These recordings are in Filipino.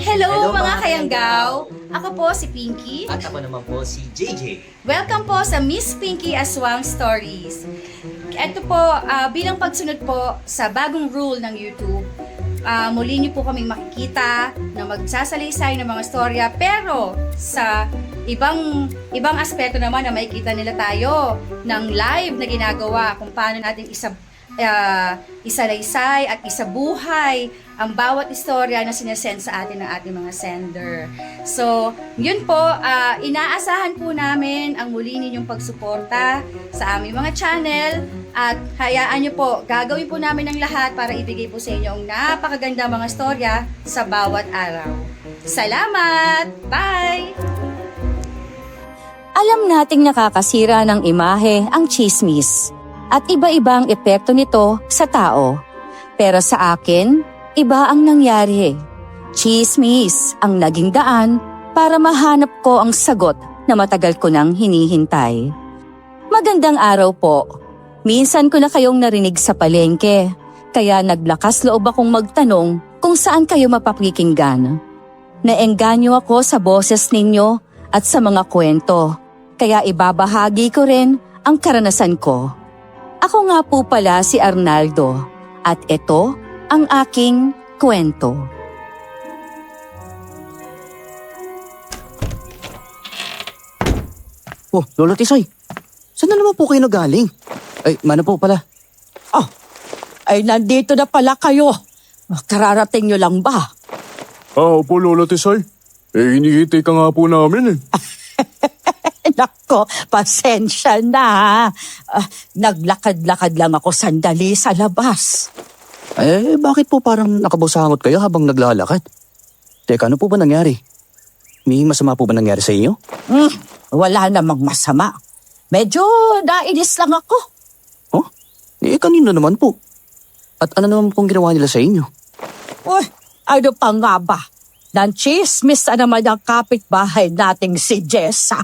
Hello mga kayanggaw! Ako po si Pinky. At ako naman po si JJ. Welcome po sa Miss Pinky Aswang Stories. Ito po, bilang pagsunod po sa bagong rule ng YouTube, muli niyo po kaming makikita na magsasalaysay ng mga storya, pero sa ibang aspeto naman na makikita nila tayo ng live na ginagawa kung paano natin isalaysay at isabuhay ang bawat istorya na sinesend sa atin ng ating mga sender. So, yun po, inaasahan po namin ang muli ninyong pagsuporta sa aming mga channel at hayaan nyo po, gagawin po namin ang lahat para ibigay po sa inyo ang napakaganda mga storya sa bawat araw. Salamat! Bye! Alam nating nakakasira ng imahe ang tsismis at iba-ibang epekto nito sa tao. Pero sa akin, iba ang nangyari. Tsismis ang naging daan para mahanap ko ang sagot na matagal ko nang hinihintay. Magandang araw po. Minsan ko na kayong narinig sa palengke, kaya naglakas loob akong magtanong kung saan kayo mapapakinggan. Naengganyo ako sa boses ninyo at sa mga kwento, kaya ibabahagi ko rin ang karanasan ko. Ako nga po pala si Arnaldo at ito ang aking kwento. Oh, Lola Tisoy, saan na naman po kayo nagaling? Ay, mana po pala. Ay, nandito na pala kayo. Kararating nyo lang ba? Opo, Lola Tisay. Hinihintay ka nga po namin eh. Nako, pasensya na. Naglakad-lakad lang ako sandali sa labas. Eh, bakit po parang nakabusangot kayo habang naglalakad? Teka, ano po ba nangyari? May masama po ba nangyari sa inyo? Wala namang masama. Medyo nainis lang ako. Oh, eh kanino naman po? At ano naman pong ginawa nila sa inyo? Uy, ano pa nga ba? Nanchismis na naman ang kapitbahay nating si Jessa.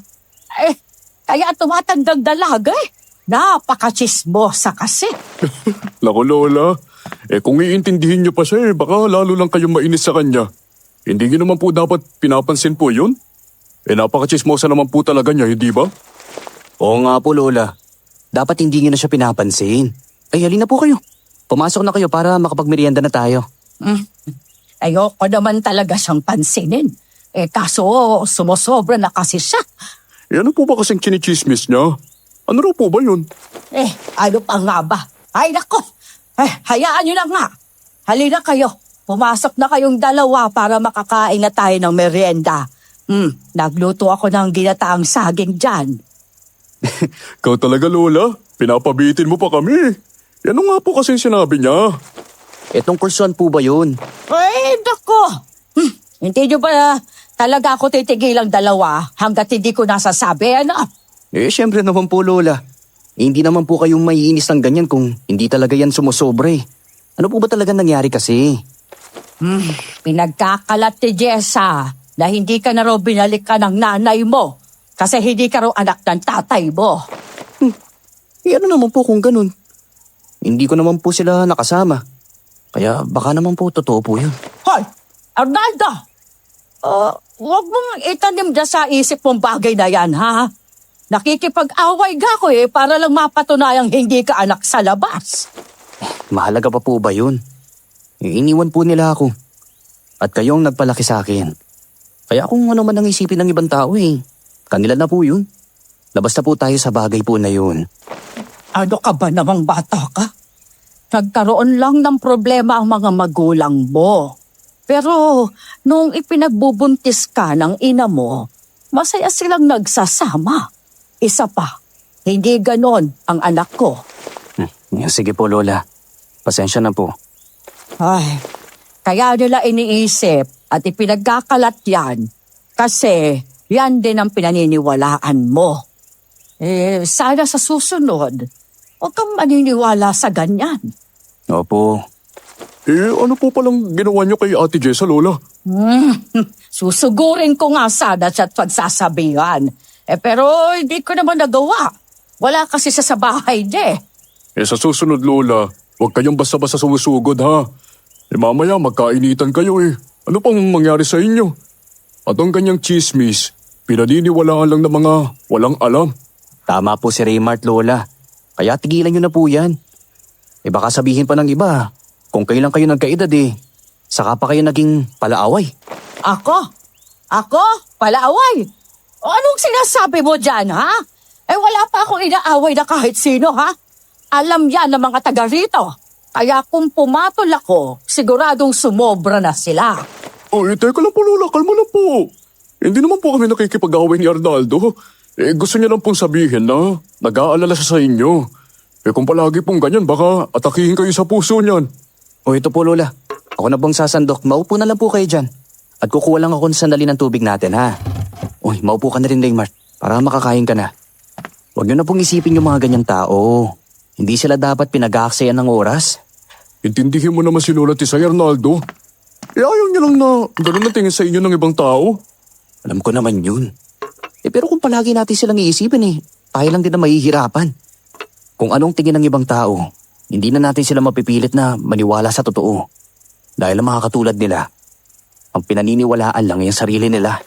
Kaya tumatandang dalaga eh. Napakachismosa kasi. Lako, Lola. Kung iintindihin niyo pa siya baka lalo lang kayong mainis sa kanya. Hindi niyo naman po dapat pinapansin po yun. Napakachismosa naman po talaga niya, hindi ba? Oo nga po, Lola. Dapat hindi niyo na siya pinapansin. Ay, halina po kayo. Pumasok na kayo para makapagmerienda na tayo. Ayoko naman talaga siyang pansinin. Kaso sumusobra na kasi siya. Ano po ba kasing chinichismis niya? Ano raw po ba yun? Ano pa nga ba? Ay, nako! Hayaan nyo na nga. Halina kayo. Pumasok na kayong dalawa para makakain na tayo ng merienda. Nagluto ako ng ginataang saging dyan. Ikaw talaga, Lola. Pinapabitin mo pa kami. Ano nga po kasing sinabi niya? Tungkol saan po ba yun? Ay, nako! Hindi nyo ba talaga ako titigilang dalawa hanggat hindi ko nasasabi, ano? Syempre naman po, Lola. Hindi naman po kayong maiinis ng ganyan kung hindi talaga yan sumusobre. Ano po ba talaga nangyari kasi? Pinagkakalat ni Jessa na hindi ka na raw binalikan ng nanay mo kasi hindi ka raw anak ng tatay mo. Ano naman po kung ganun? Hindi ko naman po sila nakasama. Kaya baka naman po totoo po yun. Hoy! Arnaldo! Huwag mong itanim na sa isip mong bagay na yan, ha? Nakikipag-away ka ko para lang mapatunayang hindi ka anak sa labas. Mahalaga pa po ba yun? Iniwan po nila ako. At kayong nagpalaki sa akin. Kaya kung ano man ang isipin ng ibang tao kanila na po yun. Labas na po tayo sa bagay po na yun. Ano ka ba namang bata ka? Nagkaroon lang ng problema ang mga magulang mo. Pero nung ipinagbubuntis ka ng ina mo, masaya silang nagsasama. Isa pa, hindi ganon ang anak ko. Sige po, Lola. Pasensya na po. Ay, kaya nila iniisip at ipinagkakalat yan kasi yan din ang pinaniniwalaan mo. Sana sa susunod, huwag kang maniniwala sa ganyan. Opo. Ano po palang ginawa niyo kay Ate Jessa, Lola? Susugurin ko nga sana siya at pagsasabihan. Pero hindi ko naman nagawa. Wala kasi siya sa bahay niya. Sa susunod, Lola, huwag kayong basta-basta sumusugod, ha? Mamaya magkainitan kayo. Ano pang mangyari sa inyo? At ang kanyang chismis, pinaniniwalaan lang ng mga walang alam. Tama po si Raymart, Lola. Kaya tigilan nyo na po yan. Baka sabihin pa ng iba, kung kailan kayo nagkaedad saka pa kayo naging palaaway. Ako? Ako? Palaaway? O anong sinasabi mo dyan, ha? Wala pa akong inaaway na kahit sino, ha? Alam yan ng mga taga rito. Kaya kung pumatol ako, siguradong sumobra na sila. Teka lang po Lola, kalma lang po. Hindi naman po kami nakikipag-away ni Arnaldo. Gusto niya lang pong sabihin na nag-aalala siya sa inyo. Kung palagi pong ganyan, baka atakihin kayo sa puso niyan. Ito po, Lola. Ako na pong sasandok. Maupo na lang po kayo dyan. At kukuha lang ako ng sandali ng tubig natin, ha? Maupo ka na rin, Raymart, para makakain ka na. Huwag niyo na pong isipin yung mga ganyang tao. Hindi sila dapat pinag-aaksayan ng oras. Intindihin mo naman si Lola Tisay, Arnaldo. Ayaw niya lang na ganun na tingin sa inyo ng ibang tao. Alam ko naman yun. Pero kung palagi natin silang iisipin tayo lang din na mahihirapan. Kung anong tingin ng ibang tao, hindi na natin sila mapipilit na maniwala sa totoo. Dahil ang mga katulad nila, ang pinaniniwalaan lang yung sarili nila.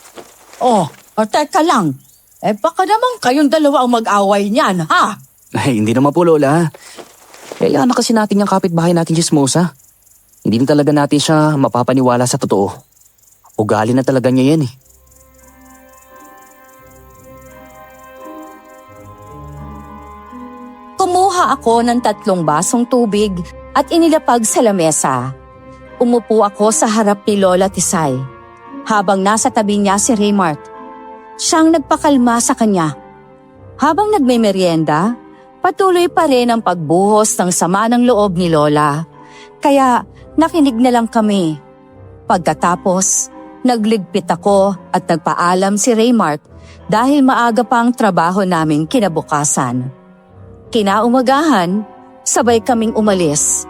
Teka lang. Baka naman kayong dalawa ang mag-away niyan, ha? Ay, hindi naman po, Lola. Kaya na kasi natin yung kapitbahay natin, Chismosa. Hindi na talaga natin siya mapapaniwala sa totoo. Ugali na talaga niya yan. Kumuha ako ng 3 basong tubig at inilapag sa lamesa. Umupo ako sa harap ni Lola Tisay. Habang nasa tabi niya si Raymart, siyang nagpakalma sa kanya. Habang nagmemeryenda, patuloy pa rin ang pagbuhos ng sama ng loob ni Lola. Kaya nakinig na lang kami. Pagkatapos, nagligpit ako at nagpaalam si Raymart dahil maaga pa ang trabaho namin kinabukasan. Kinaumagahan, sabay kaming umalis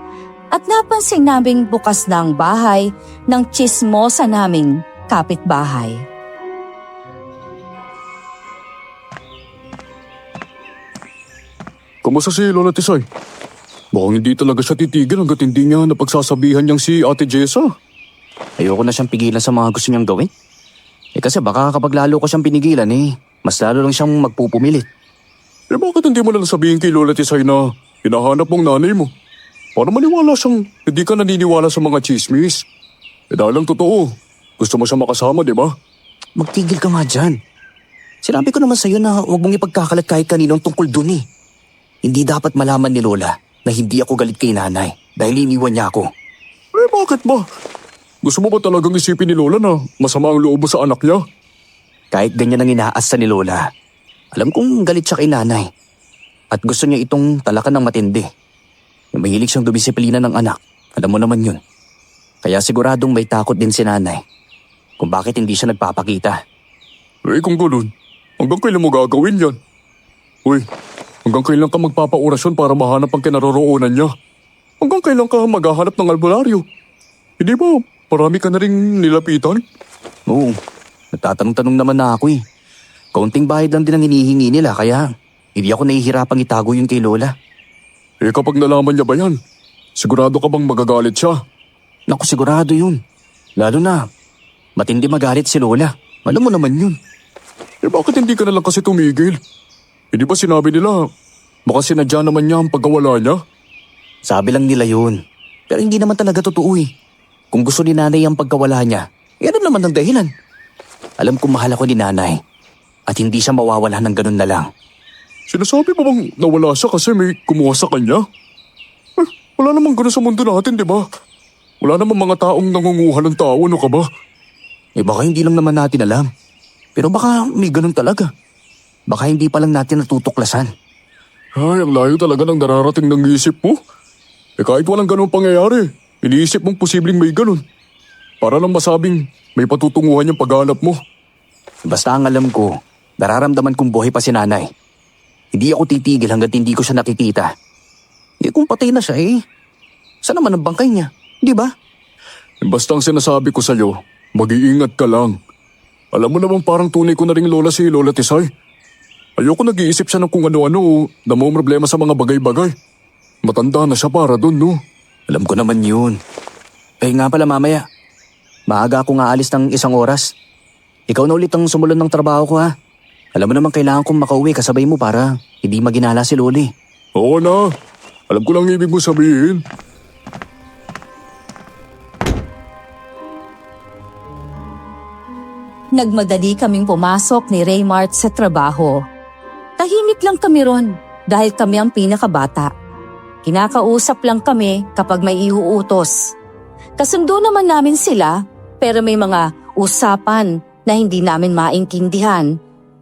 at napansin naming bukas na ang bahay ng chismosa naming kapitbahay. Kamusta si Lola Tisay? Mukhang hindi talaga siya titigil hanggat hindi niya napagsasabihan niyang si Ate Jessa. Ayoko na siyang pigilan sa mga gusto niyang gawin. Kasi baka kapag lalo ko siyang pinigilan mas lalo lang siyang magpupumilit. Bakit hindi mo lang sabihin kay Lola Tisay na hinahanap mong nanay mo? Para maniwala siyang hindi ka naniniwala sa mga chismis. Dahil lang totoo, gusto mo siya makasama, di ba? Magtigil ka nga dyan. Sinabi ko naman sa'yo na huwag mong ipagkakalat kahit kaninong tungkol dun Hindi dapat malaman ni Lola na hindi ako galit kay nanay dahil iniwan niya ako. Bakit ba? Gusto mo ba talagang isipin ni Lola na masama ang loob mo sa anak niya? Kahit ganyan ang inaasa ni Lola, alam kong galit siya kay nanay. At gusto niya itong talakan ng matindi. Yung mahilig siyang dumisiplina ng anak, alam mo naman yun. Kaya siguradong may takot din si nanay kung bakit hindi siya nagpapakita. Kung gano'n, hanggang kailan mo gagawin yan? Hanggang kailan ka magpapaorasyon para mahanap ang kinaroroonan niya? Hanggang kailan ka maghahanap ng albularyo? Hindi ba marami ka na rin nilapitan? Oo, nagtatanong-tanong naman na ako Kaunting bayad lang din ang hinihingi nila kaya hindi ako nahihirapang itago yun kay Lola. Kapag nalaman niya ba yan, sigurado ka bang magagalit siya? Naku, sigurado yun. Lalo na, matindi magalit si Lola. Alam mo naman yun. Bakit hindi ka na lang kasi tumigil? Hindi ba sinabi nila, baka sinadya naman niya ang pagkawala niya? Sabi lang nila yun. Pero hindi naman talaga totoo Kung gusto ni nanay ang pagkawala niya, yan naman ang dahilan. Alam kong mahal ako ni nanay. At hindi siya mawawala ng ganun na lang. Sinasabi mo bang nawala siya kasi may kumuha sa kanya? Wala namang ganun sa mundo natin, di ba? Wala namang mga taong nangunguha ng tao, ano ka ba? Baka hindi lang naman natin alam. Pero baka may ganun talaga. Baka hindi pa lang natin natutuklasan. Ang layo talaga ng nararating ng isip mo. Kahit walang ganun pangyayari, iniisip mong posibleng may ganun. Para lang masabing may patutunguhan yung paghanap mo. Basta ang alam ko, nararamdaman kong buhay pa si nanay. Hindi ako titigil hanggat hindi ko siya nakikita. Kung patay na siya saan naman ang bangkay niya? Di ba? Basta ang sinasabi ko sa'yo, mag-iingat ka lang. Alam mo naman parang tunay ko na ring lola si Lola Tisay. Ayoko nag-iisip siya ng kung ano-ano na may problema sa mga bagay-bagay. Matanda na siya para dun, no? Alam ko naman yun. Nga pala mamaya, Maaga akong aalis ng 1 oras. Ikaw na ulit ang sumulan ng trabaho ko ha. Alam mo naman kailangan kong makauwi kasabay mo para hindi maginala si Loli. Oo na. Alam ko lang ibig mo sabihin. Nagmadali kaming pumasok ni Raymart sa trabaho. Tahimik lang kami ron dahil kami ang pinakabata. Kinakausap lang kami kapag may iuutos. Kasundo naman namin sila pero may mga usapan na hindi namin maintindihan,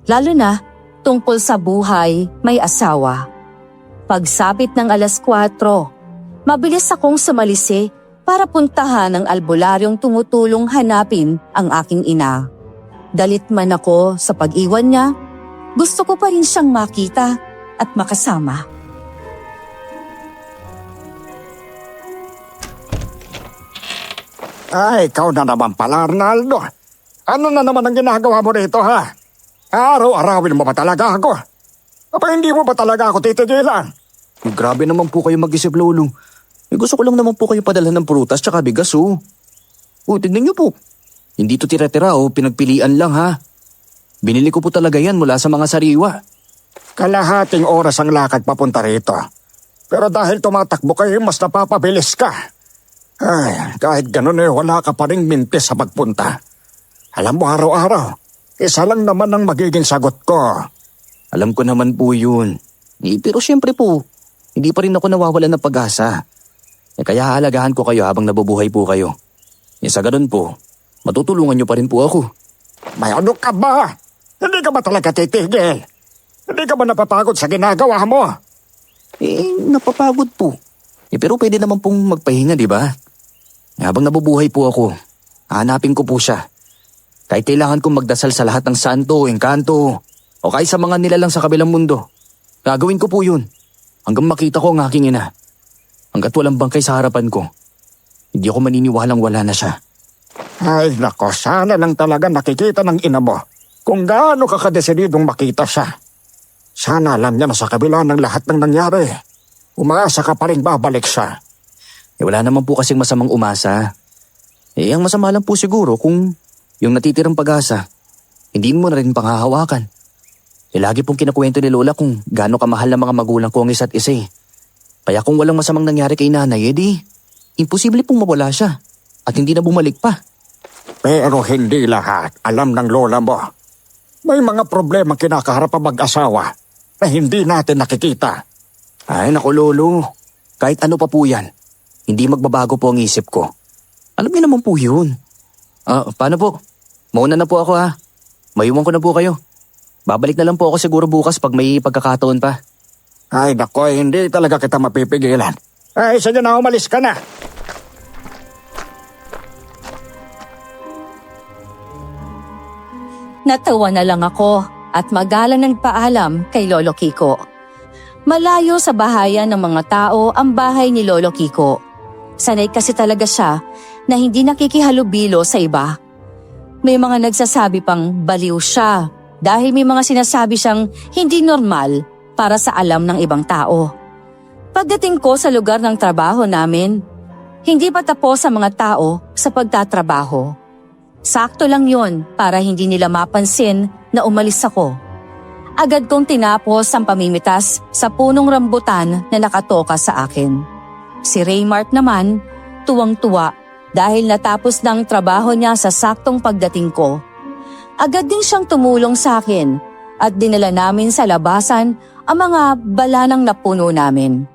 lalo na tungkol sa buhay may asawa. Pagsapit ng 4:00, mabilis akong sumalisi para puntahan ang albularyong tumutulong hanapin ang aking ina. Dalit man ako sa pag-iwan niya, gusto ko pa rin siyang makita at makasama. Ay, ikaw na naman pala, Arnaldo. Ano na naman ang ginagawa mo rito, ha? Araw-arawin mo ba talaga ako? Aba, hindi mo ba talaga ako titigilan? Grabe naman po kayo mag-isip, Lolo. Gusto ko lang naman po kayo padala ng prutas tsaka bigas oh. Tignan niyo po. Hindi to tira-tira pinagpilian lang ha. Binili ko po talaga yan mula sa mga sariwa. Kalahating oras ang lakad papunta rito. Pero dahil tumatakbo kayo, mas napapabilis ka. Ay, kahit ganun wala ka pa rin mintis sa pagpunta. Alam mo, araw-araw, isa lang naman ang magiging sagot ko. Alam ko naman po yun. Pero syempre po, hindi pa rin ako nawawalan ng pag-asa. Kaya hahalagahan ko kayo habang nabubuhay po kayo. Sa ganun po, matutulungan niyo pa rin po ako. May ano ka ba? Hindi ka ba talaga titigil? Hindi ka ba napapagod sa ginagawa mo? Napapagod po. Pero pwede naman pong magpahinga, di ba? Habang nabubuhay po ako, hanapin ko po siya. Kahit kailangan kong magdasal sa lahat ng santo, engkanto, o kahit sa mga nilalang sa kabilang mundo. Gagawin ko po yun. Hanggang makita ko ang aking ina. Hanggat walang bangkay sa harapan ko, hindi ako maniniwalang wala na siya. Ay, nako, sana lang talaga nakikita ng ina mo kung gaano ka kadesididong makita siya. Sana alam niya na sa kabila ng lahat ng nangyari, umaasa ka pa rin babalik siya. Wala naman po kasing masamang umasa. Ang masama lang po siguro kung yung natitirang pag-asa, hindi mo na rin panghahawakan. Lagi pong kinakwento ni Lola kung gaano kamahal ng mga magulang ko ang isa't isa eh. Kaya kung walang masamang nangyari kay nanay, imposible pong mawala siya at hindi na bumalik pa. Pero hindi lahat alam ng lola mo. May mga problema kinakaharap ang mag-asawa na hindi natin nakikita. Ay naku Lolo, kahit ano pa po yan, hindi magbabago po ang isip ko. Alam niyo naman po yun. Paano po? Mauna na po ako ha. Maiwan ko na po kayo. Babalik na lang po ako siguro bukas pag may pagkakataon pa. Ay nako, hindi talaga kita mapipigilan. Ay, sige na, umalis ka na. Natawa na lang ako at magalang nagpaalam kay Lolo Kiko. Malayo sa bahayan ng mga tao ang bahay ni Lolo Kiko. Sanay kasi talaga siya na hindi nakikihalubilo sa iba. May mga nagsasabi pang baliw siya dahil may mga sinasabi siyang hindi normal para sa alam ng ibang tao. Pagdating ko sa lugar ng trabaho namin, hindi pa tapos ang mga tao sa pagtatrabaho. Sakto lang yon para hindi nila mapansin na umalis ako. Agad kong tinapos ang pamimitas sa punong rambutan na nakatoka sa akin. Si Raymart naman, tuwang-tuwa dahil natapos ng trabaho niya sa saktong pagdating ko. Agad din siyang tumulong sa akin at dinala namin sa labasan ang mga balanang napuno namin.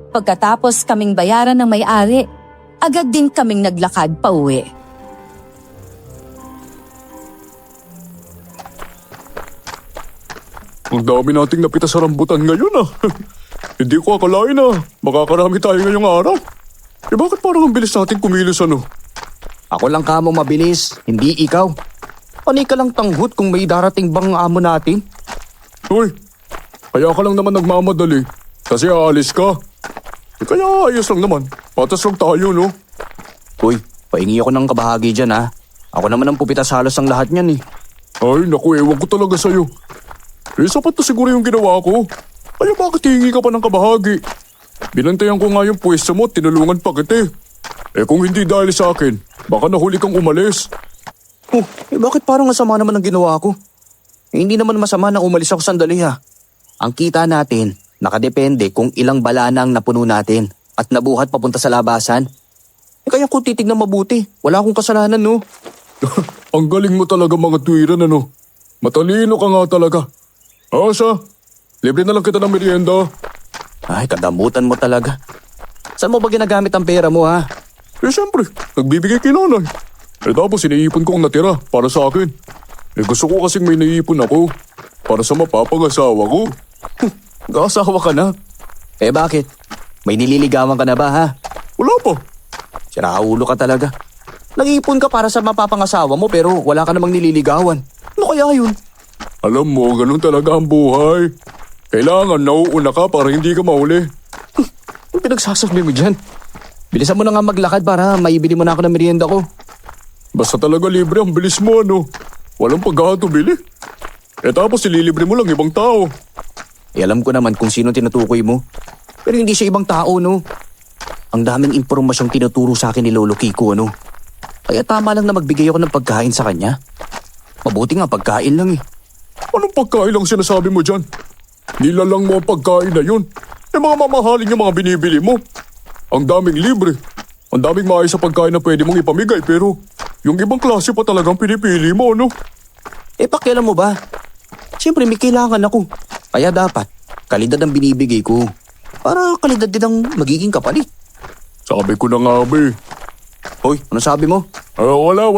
Pagkatapos kaming bayaran ng may-ari, agad din kaming naglakad pa uwi. Ang dami nating napita sa rambutan ngayon Hindi ko akalain makakarami tayo ngayong araw. Bakit parang ang bilis nating kumilos Ako lang kamo mabilis, hindi ikaw. Panay ka lang tanghut kung may darating bang amo natin. Uy, kaya ka lang naman nagmamadali. Kasi aalis ka. Kaya ayos lang naman. Patas lang tayo, no? Uy, pahingi ako ng kabahagi dyan ha. Ako naman ang pupitas halos ang lahat niyan eh. Ay, naku, ewan ko talaga sa'yo. Sapat na siguro yung ginawa ko. Kaya bakit hihingi ka pa ng kabahagi? Binantayan ko nga yung pwesto mo at tinulungan pa kita. Eh kung hindi dahil sa akin, baka nahuli kang umalis. Oh, bakit parang masama naman ang ginawa ko? Hindi naman masama na umalis ako sandali ha. Ang kita natin, nakadepende kung ilang bala na ang napuno natin at nabuhat papunta sa labasan. Kaya kung titignan mabuti, wala akong kasalanan no. Ang galing mo talaga mga tuwiran ano. Matalino ka nga talaga. Asa, libre na lang kita ng merienda. Ay, kadamutan mo talaga. Saan mo ba ginagamit ang pera mo ha? Eh siyempre, nagbibigay kay nanay. Eh tapos iniipon ko ang natira para sa akin. Eh gusto ko kasing may naiipon ako para sa mapapangasawa ko. Nag-asawa ka na? Eh bakit? May nililigawan ka na ba ha? Wala pa. Siraulo ka talaga. Nag-iipon ka para sa mapapangasawa mo pero wala ka namang nililigawan. Ano kaya yun? Alam mo, ganun talaga ang buhay. Kailangan nauuna ka para hindi ka mahuli. Ano pinagsasabi mo dyan? Bilisan mo na nga maglakad para maibili mo na ako ng merienda ko. Basta talaga libre ang bilis mo ano. Walang pagkakatubili. Eh tapos ililibre mo lang ibang tao. Eh alam ko naman kung sino tinutukoy mo. Pero hindi siya ibang tao no. Ang daming impormasyong tinuturo sa akin ni Lolo Kiko ano. Kaya tama lang na magbigay ako ng pagkain sa kanya. Mabuti nga pagkain lang eh. Anong pagkain lang sinasabi mo dyan? Nilalang mo ang pagkain na yun. Eh mga mamahalin yung mga binibili mo. Ang daming libre. Ang daming maayos sa pagkain na pwede mong ipamigay pero yung ibang klase pa talagang pinipili mo, no? Eh pakialam mo ba? Siyempre may kailangan ako. Kaya dapat, kalidad ang binibigay ko. Para kalidad din ang magiging kapalit. Sabi ko na nga, be. Hoy, ano sabi mo? Wala.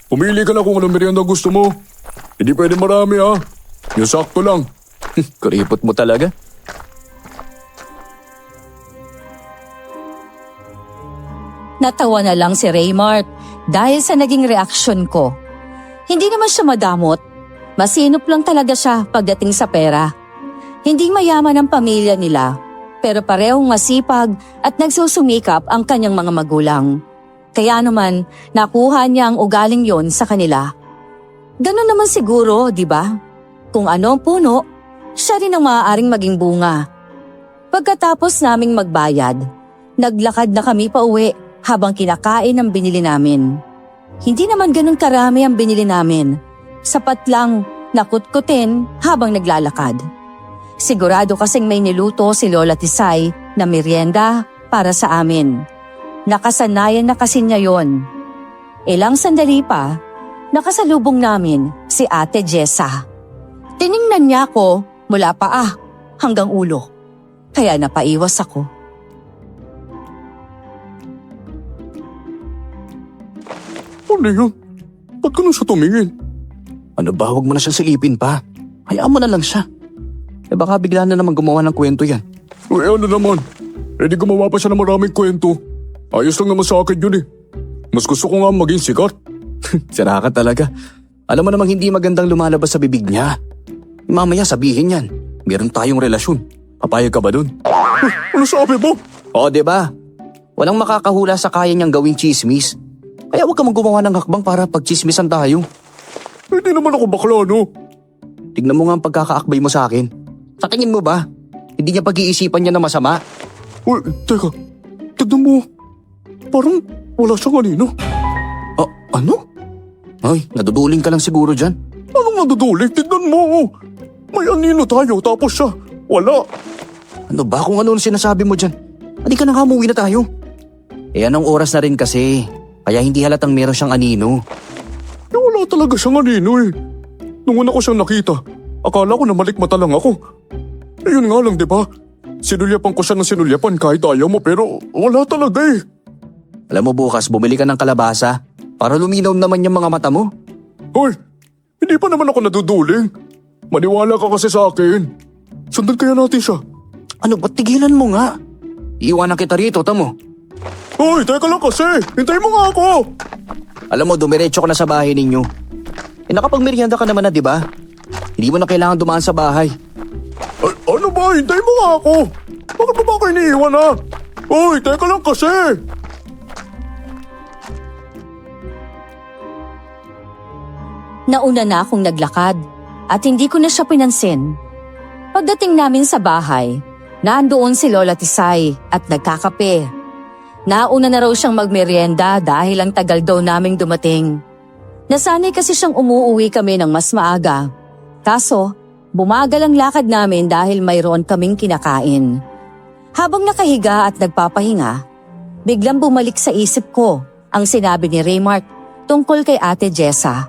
Pumili ka na kung anong merienda gusto mo. Hindi pwede marami, ha? Yung sakto lang. Kuripot mo talaga. Natawa na lang si Raymart dahil sa naging reaksyon ko. Hindi naman siya madamot. Masinop lang talaga siya pagdating sa pera. Hindi mayaman ang pamilya nila, pero parehong masipag at nagsusumikap ang kanyang mga magulang. Kaya naman, nakuha niya ang ugaling yon sa kanila. Ganon naman siguro, di ba? Kung ano ang puno, siya rin ang maaaring maging bunga. Pagkatapos naming magbayad, naglakad na kami pa uwi habang kinakain ang binili namin. Hindi naman ganun karami ang binili namin. Sapat lang nakutkutin habang naglalakad. Sigurado kasing may niluto si Lola Tisay na merienda para sa amin. Nakasanayan na kasi niya yon. Ilang sandali pa, nakasalubong namin si Ate Jessa. Tiningnan niya ako mula paa hanggang ulo. Kaya napaiwas ako. Ano yun? Ba't ka nang siya tumingin? Ano ba, huwag mo na siyang silipin pa. Hayaan mo na lang siya. Eh baka bigla na naman gumawa ng kwento yan. Eh ano naman? Eh di gumawa pa siya ng maraming kwento. Ayos lang naman sa akin yun eh. Mas gusto ko nga maging sikat. Sira ka talaga. Alam mo namang hindi magandang lumalabas sa bibig niya. Mamaya sabihin yan. Meron tayong relasyon. Papayag ka ba dun? Ano sabi mo? Oo, diba? Walang makakahula sa kaya niyang gawing chismis. Kaya huwag ka gumawa ng hakbang para pagchismisan tayo. Hindi naman ako bakla, no? Tignan mo nga ang pagkakaakbay mo sa akin. Sa tingin mo ba? Hindi niya pag-iisipan niya na masama? Uy, teka. Tignan mo. Parang wala siyang anino. Ano? Ay, naduduling ka lang siguro dyan. Anong naduduling? Tignan mo. May anino tayo tapos siya. Wala. Ano ba kung ano sinasabi mo dyan? Hindi ka na nga, umuwi na tayo. Eh anong oras na rin kasi? Kaya hindi halatang meron siyang anino. Eh wala talaga siyang anino eh. Nung una ko siyang nakita, akala ko na malikmata lang ako. Eh yun nga lang, di ba? Sinulyapan ko siya ng sinulyapan kahit ayaw mo pero wala talaga eh. Alam mo bukas, bumili ka ng kalabasa para luminaw naman yung mga mata mo. Hoy, hindi pa naman ako naduduling. Maniwala ka kasi sa akin. Sundan kaya natin siya. Ano ba't tigilan mo nga? Iiwanan kita rito, tamo. Hoy, teka lang kasi. Hintayin mo nga ako. Alam mo, dumiretso ka na sa bahay ninyo. Eh nakapagmerienda ka naman na, di ba? Hindi mo na kailangan dumaan sa bahay. Ay, ano ba? Hintayin mo nga ako. Bakit mo ba ako iniiwan ha? Hoy, teka lang kasi. Nauna na akong naglakad at hindi ko na siya pinansin. Pagdating namin sa bahay, nandoon si Lola Tisay at nagkakape. Nauna na raw siyang magmerienda dahil ang tagal daw naming dumating. Nasanay kasi siyang umuuwi kami ng mas maaga. Kaso, bumagal ang lakad namin dahil mayroon kaming kinakain. Habang nakahiga at nagpapahinga, biglang bumalik sa isip ko ang sinabi ni Raymart tungkol kay Ate Jessa.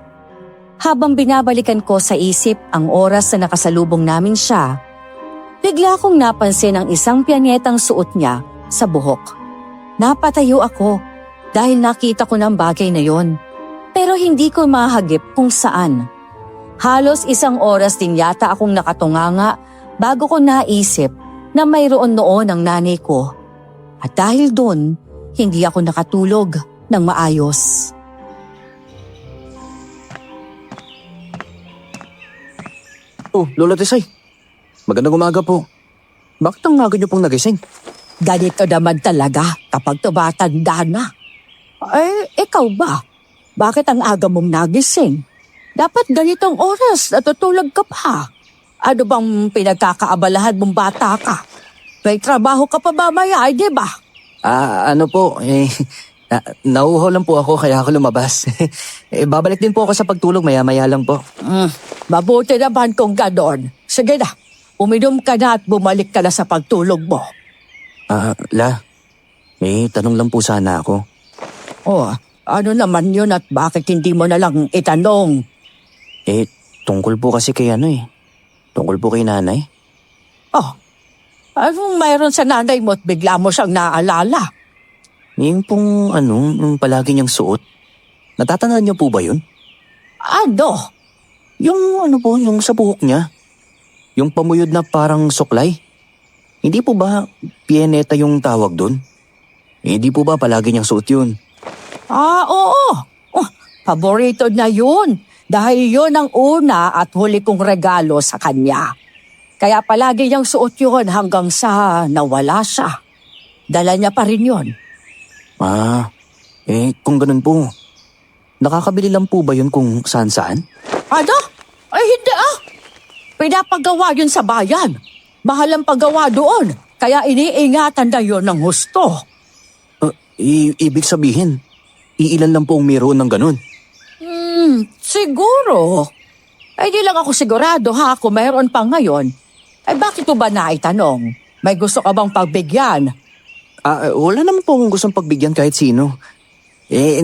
Habang binabalikan ko sa isip ang oras na nakasalubong namin siya, bigla kong napansin ang isang pianyetang suot niya sa buhok. Napatayo ako dahil nakita ko ng bagay na yon, pero hindi ko mahagip kung saan. Halos 1 oras din yata akong nakatunganga bago ko naisip na mayroon noon ang nanay ko. At dahil doon, hindi ako nakatulog ng maayos. Oh, Lola Tesay. Magandang umaga po. Bakit ang aga niyo pong nagising? Ganito naman talaga kapag tumatanda na. Ikaw ba? Bakit ang aga mong nagising? Dapat ganitong oras, natutulog ka pa. Ano bang pinagkakaabalahan mong bata ka? May trabaho ka pa mamaya, di ba? Ano po, nauho lang po ako kaya ako lumabas. Babalik din po ako sa pagtulog maya-maya lang po. Mabuti naman kung ganon. Sige na, uminom ka na at bumalik ka na sa pagtulog mo. May tanong lang po sana ako. Ano naman yun at bakit hindi mo na lang itanong? Tungkol po kasi kay tungkol po kay nanay. Anong mayroon sa nanay mo at bigla mo siyang naalala? Yung pong yung palagi niyang suot. Natatandaan niyo po ba yun? Ano? Yung yung sa buhok niya. Yung pamuyod na parang suklay. Hindi po ba pianeta yung tawag doon? Hindi po ba palagi niyang suot yun? Oo. Paborito na yun. Dahil yun ang una at huli kong regalo sa kanya. Kaya palagi niyang suot yun hanggang sa nawala siya. Dala niya pa rin yun. Kung ganun po, nakakabili lang po ba yun kung saan-saan? Ano? Ay, hindi Pinapagawa yun sa bayan. Mahal ang paggawa doon. Kaya iniingatan na yun ng husto. Ibig sabihin, iilan lang po ang mayroon ng ganun. Siguro. Di lang ako sigurado kung mayroon pa ngayon. Bakit mo ba naitanong? May gusto ka bang pagbigyan? Wala naman po akong gustong pagbigyan kahit sino.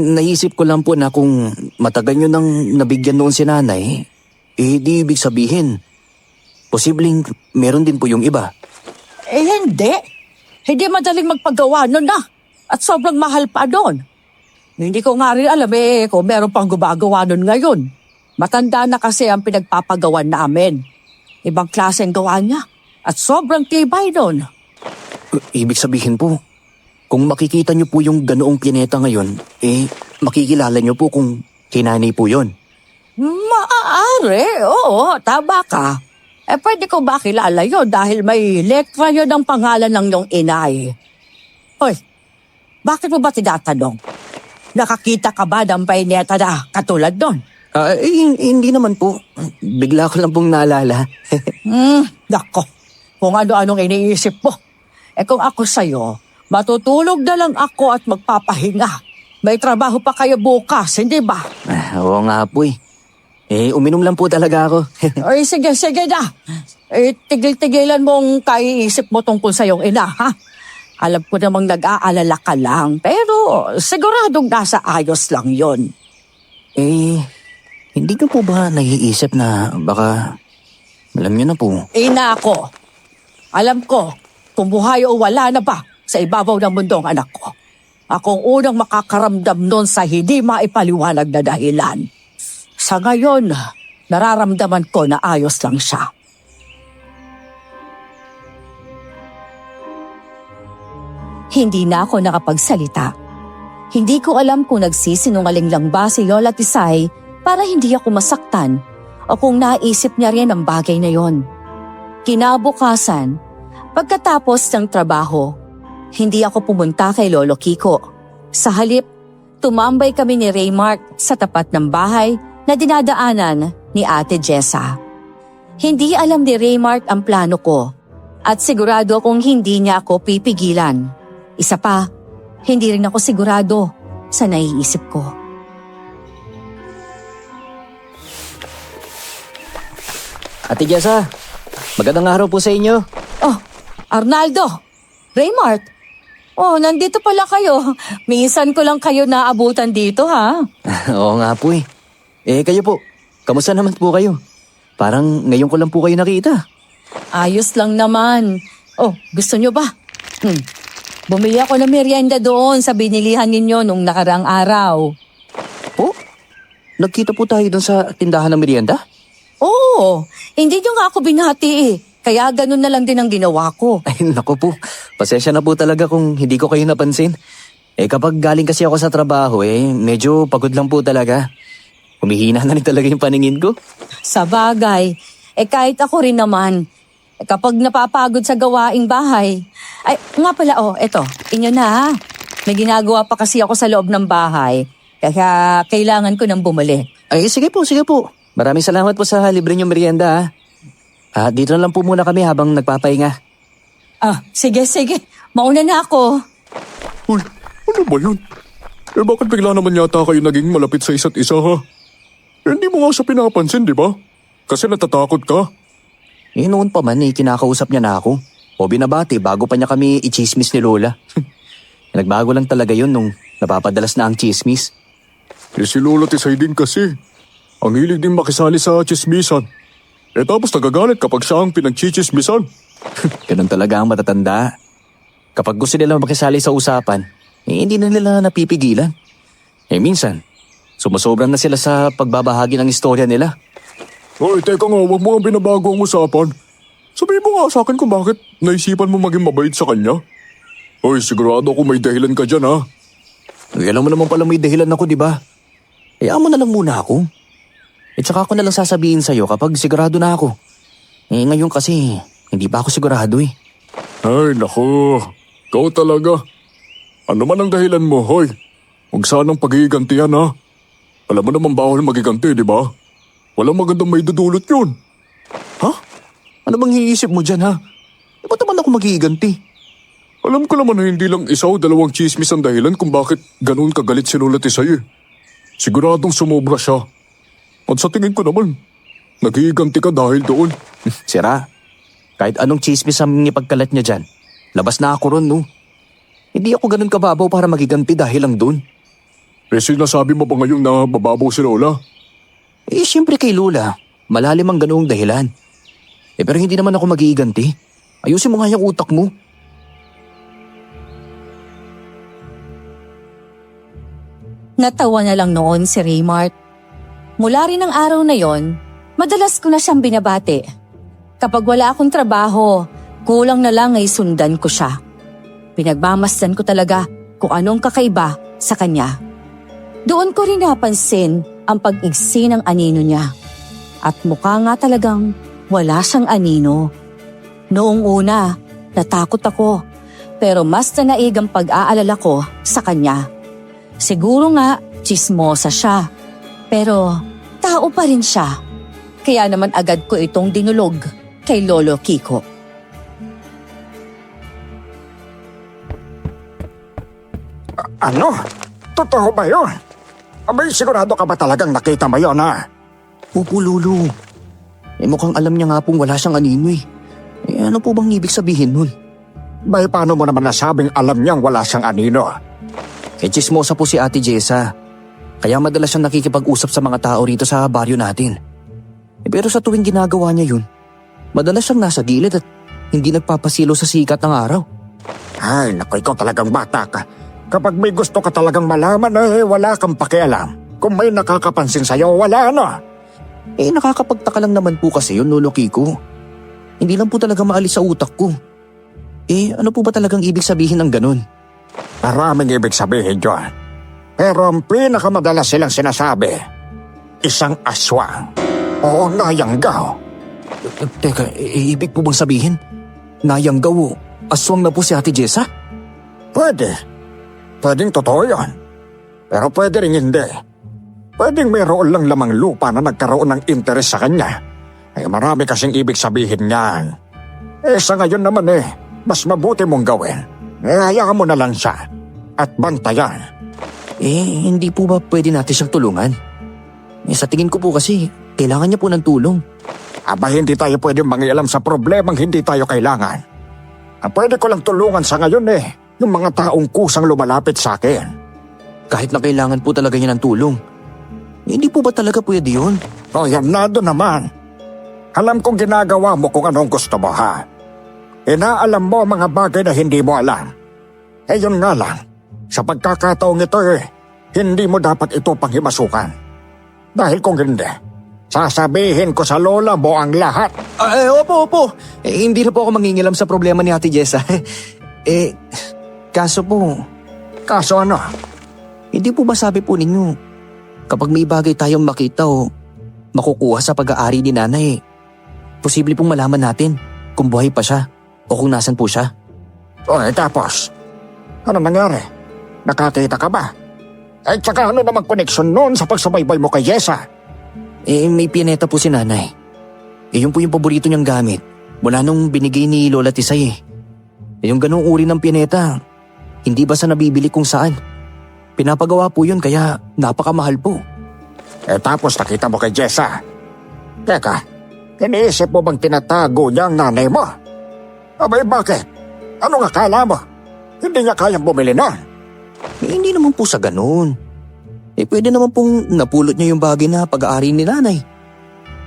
Naisip ko lang po na kung matagal nyo nang nabigyan noon si nanay, di ibig sabihin, posibleng meron din po yung iba. Hindi. Hindi madaling magpagawa nun na. At sobrang mahal pa doon. Hindi ko nga rin alam kung meron pang gumagawa nun ngayon. Matanda na kasi ang pinagpapagawan namin. Ibang klase ang gawa niya. At sobrang tibay nun. Ibig sabihin po, kung makikita nyo po yung ganoong pineta ngayon, makikilala nyo po kung kinanay po yon. Maaari, oo, tama ka. Pwede ko ba kilala yun dahil may letra yun ang pangalan ng iyong inay. Hoy, bakit mo ba tinatanong? Nakakita ka ba ng paineta na katulad nun? Hindi naman po. Bigla ko lang pong naalala. Nako, kung ano-anong iniisip mo. Kung ako sa'yo, matutulog na lang ako at magpapahinga. May trabaho pa kayo bukas, hindi ba? Oo nga po uminom lang po talaga ako. Ay, sige na. Tigil-tigilan mong kaiisip mo tungkol sa iyong ina, ha? Alam ko namang nag-aalala ka lang, pero siguradong nasa ayos lang yon. Hindi ka po ba naiisip na baka, alam niyo na po? Ina ako. Alam ko, kung buhay o wala na ba sa ibabaw ng mundo ang anak ko. Akong unang makakaramdam nun sa hindi maipaliwanag na dahilan. Sa ngayon, nararamdaman ko na ayos lang siya. Hindi na ako nakapagsalita. Hindi ko alam kung nagsisinungaling lang ba si Lola Tisay para hindi ako masaktan o kung naisip niya rin ang bagay na yon. Kinabukasan, pagkatapos ng trabaho, hindi ako pumunta kay Lolo Kiko. Sa halip, tumambay kami ni Raymart sa tapat ng bahay na dinadaanan ni Ate Jessa. Hindi alam ni Raymart ang plano ko at sigurado kung hindi niya ako pipigilan. Isa pa, hindi rin ako sigurado sa naiisip ko. Ate Jessa, magandang araw po sa inyo. Oh, Arnaldo! Raymart! Oh, nandito pala kayo. Minsan ko lang kayo naabutan dito, ha? Oo nga po eh. Kayo po, kamusta naman po kayo? Parang ngayon ko lang po kayo nakita. Ayos lang naman. Oh, gusto nyo ba? Bumili ako ng merienda doon sa binilihan ninyo nung nakaraang araw. Oh, nagkita po tayo dun sa tindahan ng merienda? Oo, hindi nyo nga ako binati eh. Kaya ganun na lang din ang ginawa ko. Ay, naku po. Pasensya na po talaga kung hindi ko kayo napansin. Kapag galing kasi ako sa trabaho, medyo pagod lang po talaga. Humihina na rin talaga yung paningin ko. Sa bagay, kahit ako rin naman. Kapag napapagod sa gawaing bahay. Ay, nga pala, eto, inyo na ha. May ginagawa pa kasi ako sa loob ng bahay. Kaya kailangan ko nang bumalik. Ay, sige po, sige po. Maraming salamat po sa libre niyong merienda ha. Dito na lang po muna kami habang nagpapahinga. Sige. Mauna na ako. Uy, ano ba yun? Bakit bigla naman yata kayo naging malapit sa isa't isa ha? Hindi mo nga siya pinapansin, di ba? Kasi natatakot ka. Noon pa man kinakausap niya na ako. O binabati bago pa niya kami i-chismis ni Lola. Nagbago lang talaga yun nung napapadalas na ang chismis. Si Lola Tisay din kasi. Ang hilig din makisali sa chismisan. Tapos nagagalit kapag siya ang pinagchichismisan. Ganun talaga ang matatanda. Kapag gusto nila makisali sa usapan, hindi na nila napipigilan. Minsan, sumusobra na sila sa pagbabahagi ng istorya nila. Hoy, teka nga, huwag mo ang binabago ang usapan. Sabihin mo nga sa akin kung bakit naisipan mo maging mabait sa kanya. Hoy, sigurado ako may dahilan ka dyan ha. Alam mo naman pala may dahilan ako, di ba? Hayaan mo na lang muna ako. Tsaka ako na lang sasabihin sa'yo kapag sigurado na ako. Ngayon kasi, hindi pa ako sigurado eh. Ay, naku. Ikaw talaga. Ano man ang dahilan mo, hoy. Huwag sanang paghihigantihan ha. Alam mo naman bawal magiganti, di ba? Walang magandang may dudulot yun. Ha? Ano bang hiisip mo dyan ha? Ba't naman ako maghihiganti? Alam ko naman na hindi lang isa o dalawang chismis ang dahilan kung bakit ganun kagalit si Lola Tisay eh. Siguradong sumobra siya. At sa tingin ko naman, naghihiganti ka dahil doon. Sira, kahit anong chismis ang ipagkalat niya dyan, labas na ako ron no. Hindi ako ganun kababaw para magiganti dahil lang doon. Sinasabi mo ba ngayong na bababaw si Lola? Siyempre kay Lola, malalim ang ganoong dahilan. Pero hindi naman ako magiganti. Ayusin mo nga yung utak mo. Natawa na lang noon si Raymart. Mula rin ang araw na yon, madalas ko na siyang binabati. Kapag wala akong trabaho, kulang na lang ay sundan ko siya. Pinagmamasdan ko talaga kung anong kakaiba sa kanya. Doon ko rin napansin ang pag-igsi ng anino niya. At mukha nga talagang wala siyang anino. Noong una, natakot ako, pero mas nanaig ang pag-aalala ko sa kanya. Siguro nga, tsismosa siya. Pero tao pa rin siya. Kaya naman agad ko itong dinulog kay Lolo Kiko. Ano? Totoo ba yun? Abay, sigurado ka ba talagang nakita mo yun, ha? Opo, Lolo. Mukhang alam niya nga pong wala siyang anino eh. Ano po bang ibig sabihin nun? Bay, paano mo naman nasabing alam niyang wala siyang anino? Chismosa po si Ate Jessa. Kaya madalas siyang nakikipag-usap sa mga tao rito sa baryo natin. Pero sa tuwing ginagawa niya yun, madalas siyang nasa gilid at hindi nagpapasilo sa sikat ng araw. Ay, naku, ikaw talagang bata ka. Kapag may gusto ka talagang malaman, wala kang pakialam. Kung may nakakapansin sa'yo, wala na. Nakakapagtaka lang naman po kasi yun, Lolo Kiko. Hindi lang po talaga maalis sa utak ko. Ano po ba talagang ibig sabihin ng ganun? Maraming ibig sabihin dyan. Pero ang pinakamadalas silang sinasabi, isang aswang o nayanggaw. Teka, ibig po bang sabihin? Nayanggaw o aswang na po si Ate Jessa? Pwede. Pwedeng totoo yun. Pero pwede rin hindi. Pwedeng mayroon lang lamang lupa na nagkaroon ng interes sa kanya. Marami kasing ibig sabihin niyan. Sa ngayon naman mas mabuti mong gawin. Hayaan mo na lang siya. at bantayan. Hindi po ba pwede natin siyang tulungan? Sa tingin ko po kasi, kailangan niya po ng tulong. Aba, hindi tayo pwede mangialam sa problemang hindi tayo kailangan. Ang pwede ko lang tulungan sa ngayon yung mga taong kusang lumalapit sa akin. Kahit na kailangan po talaga niya ng tulong. Hindi po ba talaga pwede yun? O yan na doon naman. Alam kong ginagawa mo kung anong gusto mo, ha? Inaalam mo ang mga bagay na hindi mo alam. Yun nga lang, sa pagkakataong ito hindi mo dapat ito panghimasukan. Dahil kung hindi, sasabihin ko sa lola mo ang lahat. Opo. Hindi na po ako mangingilam sa problema ni Ate Jessa. Kaso po, Kaso ano? hindi po ba sabi po ninyo, kapag may bagay tayong makita o makukuha sa pag-aari ni nanay, posible pong malaman natin kung buhay pa siya o kung nasan po siya. Tapos, ano nangyari? Nakakita ka ba? Tsaka ano namang koneksyon noon sa pagsubaybay mo kay Jessa? May pineta po si nanay. Yun po yung paborito niyang gamit mula nung binigay ni Lola Tisay. Yung ganong uri ng pineta, hindi basta nabibili kung saan. Pinapagawa po yun kaya napakamahal po. Tapos nakita mo kay Jessa. Teka, iniisip mo bang tinatago niya ang nanay mo? Abay, bakit? Anong akala mo? Hindi niya kayang bumili nun. Hindi naman po sa ganun. Pwede naman pong napulot niya yung bagay na pag-aari ni nanay.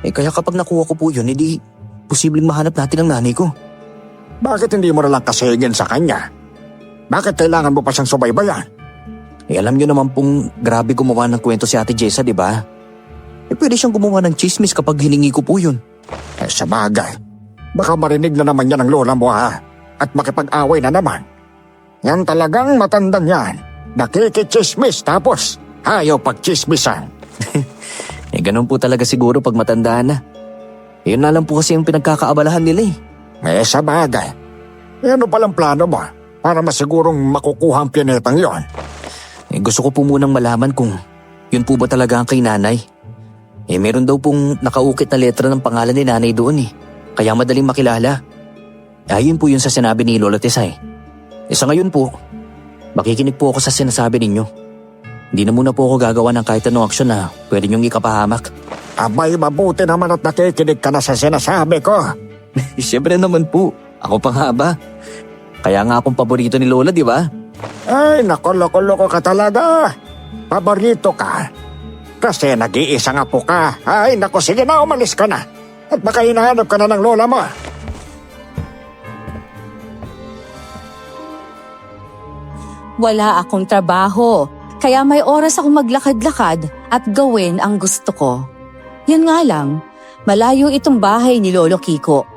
Kaya kapag nakuha ko po yun, hindi posibleng mahanap natin ang nanay ko. Bakit hindi mo na lang kasingin sa kanya? Bakit kailangan mo pa siyang subaybayan? Alam niyo naman pong grabe gumawa ng kwento si Ate Jessa, di ba? Pwede siyang gumawa ng chismis kapag hiningi ko po yun. Sa bagay, baka marinig na naman yan ng lola mo, ha? At makipag-away na naman. Yan talagang matandang yan. Nakikichismis tapos ayaw pagchismisan. Ganun po talaga siguro pag matandaan na. Yun na lang po kasi yung pinagkakaabalahan nila Sa bagay. Ano palang plano mo para masigurong makukuha ang planetang yon? Gusto ko po munang malaman kung yun po ba talaga ang kay nanay. Meron daw pong nakaukit na letra ng pangalan ni nanay doon Kaya madaling makilala. Ayun po yun sa sinabi ni Lola Tisay. Sa ngayon po, makikinig po ako sa sinasabi ninyo. Hindi na muna po ako gagawa ng kahit anong aksyon na pwede niyong ikapahamak. Abay, mabuti naman at nakikinig ka na sa sinasabi ko. Siyempre naman po, ako pa nga ba? Kaya nga akong paborito ni Lola, di ba? Ay, naku, loko-loko ka talaga. Paborito ka. Kasi nag-iisang apo ka. Ay, naku, sige na, umalis ka na. At baka hinahanap ka na ng lola mo. Wala akong trabaho, kaya may oras akong maglakad-lakad at gawin ang gusto ko. Yun nga lang, malayo itong bahay ni Lolo Kiko.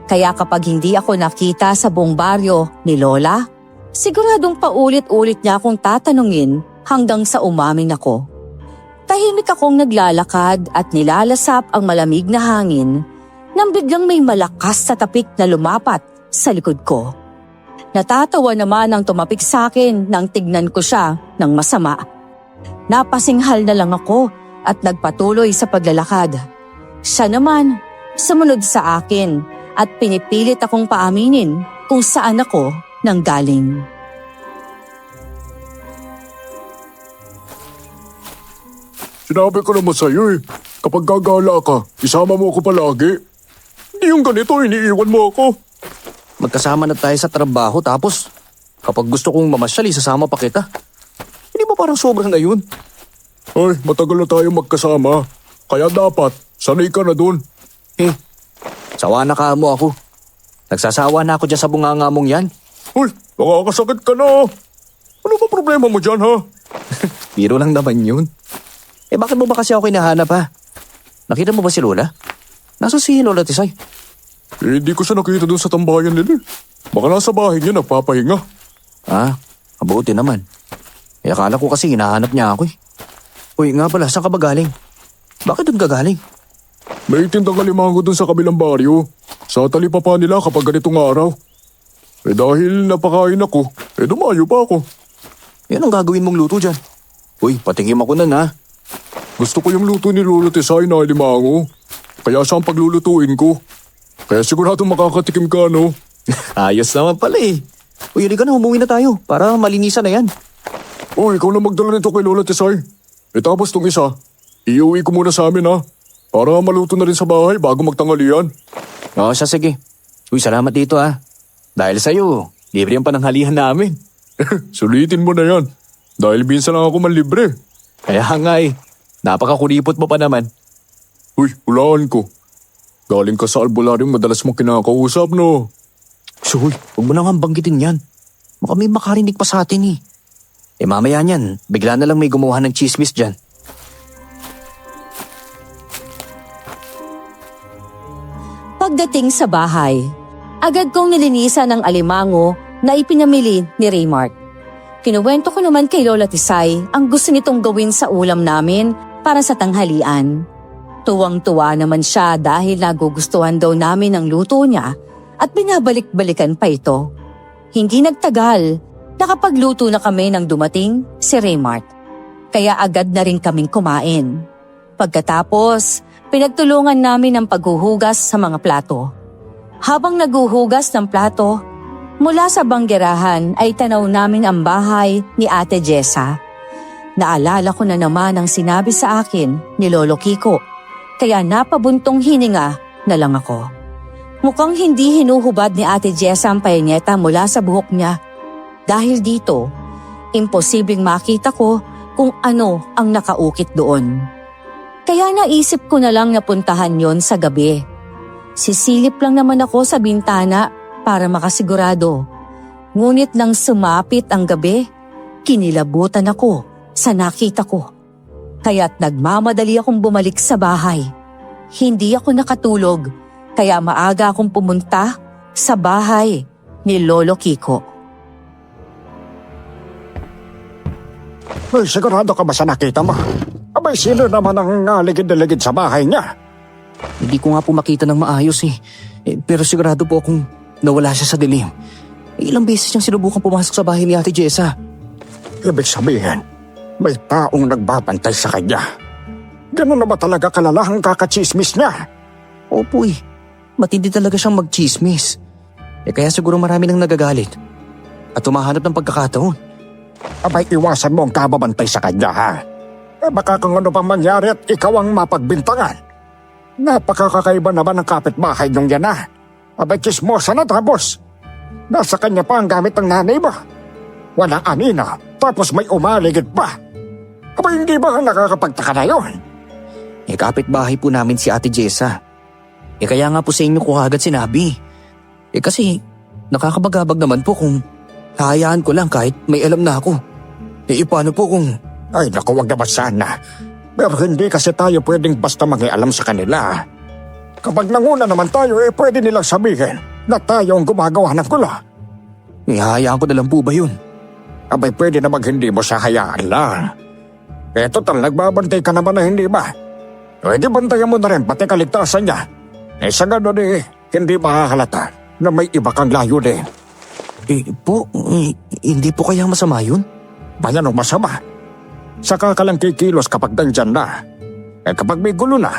Kaya kapag hindi ako nakita sa buong baryo ni Lola, siguradong paulit-ulit niya akong tatanungin hanggang sa umamin ako. Tahimik akong naglalakad at nilalasap ang malamig na hangin nang biglang may malakas sa tapik na lumapat sa likod ko. Natatawa naman ang tumapik sa akin nang tignan ko siya ng masama. Napasinghal na lang ako at nagpatuloy sa paglalakad. Siya naman, sumunod sa akin at pinipilit akong paaminin kung saan ako nanggaling. Sinabi ko naman sa'yo kapag gagala ka, isama mo ako palagi. Hindi yung ganito, iniiwan mo ako. Magkasama na tayo sa trabaho tapos kapag gusto kong mamasyal, isasama pa kita. Hindi ba parang sobrang na yun? Ay, matagal na tayo magkasama. Kaya dapat, sanay ka na dun. Sawa na ka mo ako. Nagsasawa na ako dyan sa bunganga mong yan. Uy, nakakasakit ka na. Ano ba problema mo dyan, ha? Biro lang naman yun. Bakit mo ba kasi ako hinahanap ha? Nakita mo ba si Lola? Nasa si Lola Tisay? Hindi ko siya nakita dun sa tambayan nila. Baka nasa bahay niya nagpapahinga. Mabuti naman. Akala ko kasi hinahanap niya ako Uy, nga pala, saan ka ba galing? Bakit dun ka galing? May tindang kalimango dun sa kabilang baryo. Sa talipapa nila kapag ganitong araw. Dahil napakain ako, dumayo pa ako. Yan ang gagawin mong luto dyan. Uy, patingin ako na na. Gusto ko yung luto ni Lolo Tisay na limango. Kaya siya ang paglulutuin ko. Kaya sigurado makakatikim ka, no? Ayos naman pala Uy, hindi ka na, umuwi na tayo para malinisan na yan. Oh, ikaw na magdala nito kay Lola Tisay. E tapos tong isa, iuwi ko muna sa amin ha. Para maluto na rin sa bahay bago magtanghalian. Oo, siya sige. Uy, salamat dito ah. Dahil sa'yo, libre ang pananghalian namin. Sulitin mo na yan. Dahil minsan lang ako manlibre. Kaya nga eh, napakakuripot mo pa naman. Uy, hulaan ko. Galing ka sa albularyong madalas mong kinakausap, no? Suy, huwag mo na nga banggitin yan. Baka may makarinig pa sa atin eh. Eh mamaya niyan, bigla na lang may gumawa ng chismis dyan. Pagdating sa bahay, agad kong nilinisan ang alimango na ipinamili ni Raymart. Kinuwento ko naman kay Lola Tisay ang gusto nitong gawin sa ulam namin para sa tanghalian. Tuwang-tuwa naman siya dahil nagugustuhan daw namin ang luto niya at binabalik-balikan pa ito. Hindi nagtagal, nakapagluto na kami nang dumating si Raymart. Kaya agad na rin kaming kumain. Pagkatapos, pinagtulungan namin ang paghuhugas sa mga plato. Habang naghuhugas ng plato, mula sa banggerahan ay tanaw namin ang bahay ni Ate Jessa. Naalala ko na naman ang sinabi sa akin ni Lolo Kiko, kaya napabuntong hininga na lang ako. Mukhang hindi hinuhubad ni Ate Jessa ang payoneta mula sa buhok niya. Dahil dito, imposibleng makita ko kung ano ang nakaukit doon. Kaya naisip ko na lang napuntahan yon sa gabi. Sisilip lang naman ako sa bintana para makasigurado. Ngunit nang sumapit ang gabi, kinilabutan ako sa nakita ko. Kaya't nagmamadali akong bumalik sa bahay. Hindi ako nakatulog, kaya maaga akong pumunta sa bahay ni Lolo Kiko. Ay, sigurado ka ba sa nakita mo? Abay, sino naman ang ligid-ligid sa bahay niya? Hindi ko nga po makita ng maayos eh. Pero sigurado po akong nawala siya sa dilim. Ilang beses niyang sinubukang pumasok sa bahay ni Ate Jessa. Ibig sabihin, may taong nagbabantay sa kanya. Ganun na ba talaga kalalahang kakachismis niya? Opo eh, matindi talaga siyang magchismis. Kaya siguro marami nang nagagalit. At tumahanap ng pagkakataon. Abay, iwasan mo ang kababantay sa kanya, ha? Baka kung ano pang mangyari at ikaw ang mapagbintangan. Napakakakaiba naman ng kapitbahay nung yan, ha? Abay, chismosa na tapos. Nasa kanya pa ang gamit ng nanay mo. Walang anina, tapos may umaligid pa. Abay, hindi ba nakakapagtaka na yun? Kapitbahay po namin si Ate Jessa. Kaya nga po sa inyo ko agad sinabi. Kasi nakakabagabag naman po kung hahayaan ko lang kahit may alam na ako. Paano po kung... Ay, naku, wag naman sana. Pero hindi kasi tayo pwedeng basta mangialam sa kanila. Kapag nanguna naman tayo, pwede nilang sabihin na tayo ang gumagawa ng gulo. Hahayaan ko na lang po ba yun? Abay, pwede namang hindi mo siya hayaan lang. Total, nagbabantay ka naman na hindi ba? Pwede bantayan mo na rin pati kaligtasan niya. Sa gano'n hindi makahalata na may iba kang layo din. Hindi po kaya masama yun? Bayan ang masama. Saka ka lang kikilos kapag nandyan na. Kapag may gulo na,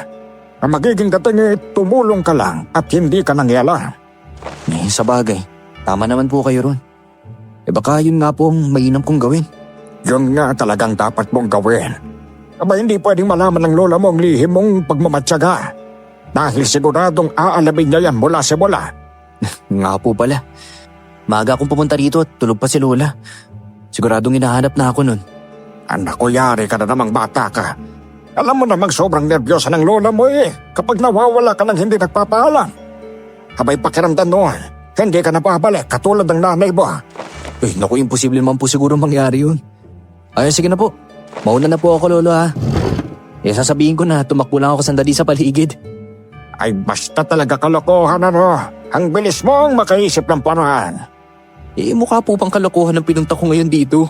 ang magiging dating tumulong ka lang at hindi ka nangyala. Sa bagay, tama naman po kayo ron. Baka yun nga po ang mainam kong gawin. Yun nga talagang dapat mong gawin. Aba, hindi pwedeng malaman ng lola mo ang lihim mong pagmamatyaga. Dahil siguradong aalamin niya yan mula sa mula. Nga po pala. Maaga akong pumunta rito at tulog pa si Lola. Siguradong hinahanap na ako nun. Anak ko, yari ka na namang bata ka. Alam mo namang sobrang nervyosa ng lola mo kapag nawawala ka nang hindi nagpapaalam. Habay pakiramdam noon, hindi ka napabalik katulad ng nanay mo. Naku, imposible naman po siguro mangyari yun. Ay, sige na po. Mauna na po ako, Lolo ha. Sasabihin ko na tumakbo lang ako sandali sa paligid. Ay, basta talaga kalokohan Ang bilis mong makaisip ng paraan. Mukha po pang kalokohan ng pinunta ko ngayon dito.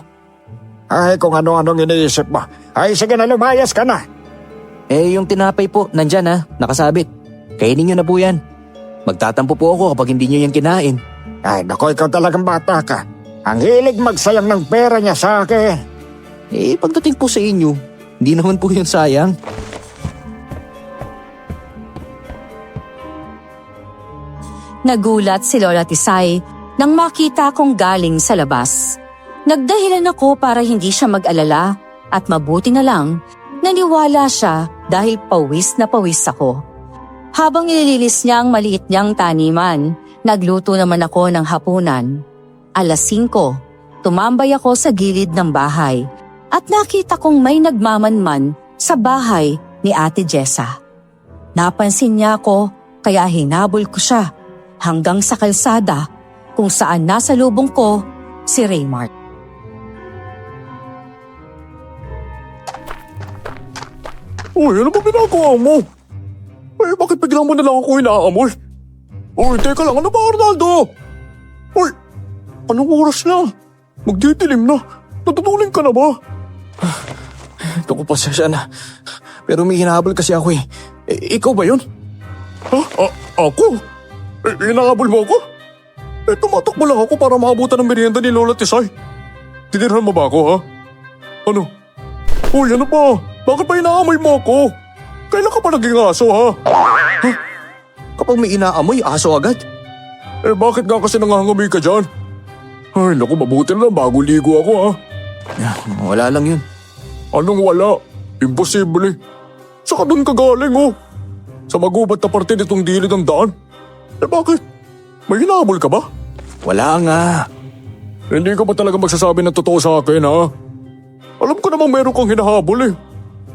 Ay, kung ano-anong iniisip mo. Ay, sige na, lumayas ka na. Yung tinapay po, nandyan ha, nakasabit. Kainin nyo na po yan. Magtatampo po ako kapag hindi nyo yan kinain. Ay, naku, ikaw talagang bata ka. Ang hilig magsayang ng pera niya sa akin. Pagdating po sa inyo, hindi naman po yun sayang. Nagulat si Lola Tisay nang makita kong galing sa labas. Nagdahilan ako para hindi siya mag-alala at mabuti na lang naniwala siya dahil pawis na pawis ako. Habang nililinis niya ang maliit niyang taniman, nagluto naman ako ng hapunan. 5:00, tumambay ako sa gilid ng bahay at nakita kong may nagmamanman sa bahay ni Ate Jessa. Napansin niya ako kaya hinabol ko siya hanggang sa kalsada kung saan nasa lubong ko si Raymart. Uy, ano ba ginagawa mo? Eh, bakit bigla mo na lang ako inaamoy? Uy, teka lang, ano ba, Arnaldo? Uy, anong oras na? Magdidilim na. Natutuling ka na ba? Naku, pasensya na. Pero may hinahabol kasi ako eh. Ikaw ba yun? Ha? Ako? Eh, inaabol mo ako? Eh, tumatakbo lang ako para makabutan ng merienda ni Lola Tisay. Tinirhan mo ba ako, ha? Ano? Uy, ano ba? Bakit pa inaamoy mo ako? Kailan ka pa naging aso, ha? Kapag may inaamoy, aso agad. Eh, bakit nga kasi nangangamoy ka dyan? Ay, naku, mabuti na lang bago ligo ako, ha? Wala lang yun. Anong wala? Imposible. Saka doon ka galing, oh. Sa magubat na parte nitong gilid ng daan. Eh, bakit? May hinahabol ka ba? Wala nga. Hindi ka ba talaga magsasabi ng totoo sa akin, ha? Alam ko namang meron kang hinahabol, eh.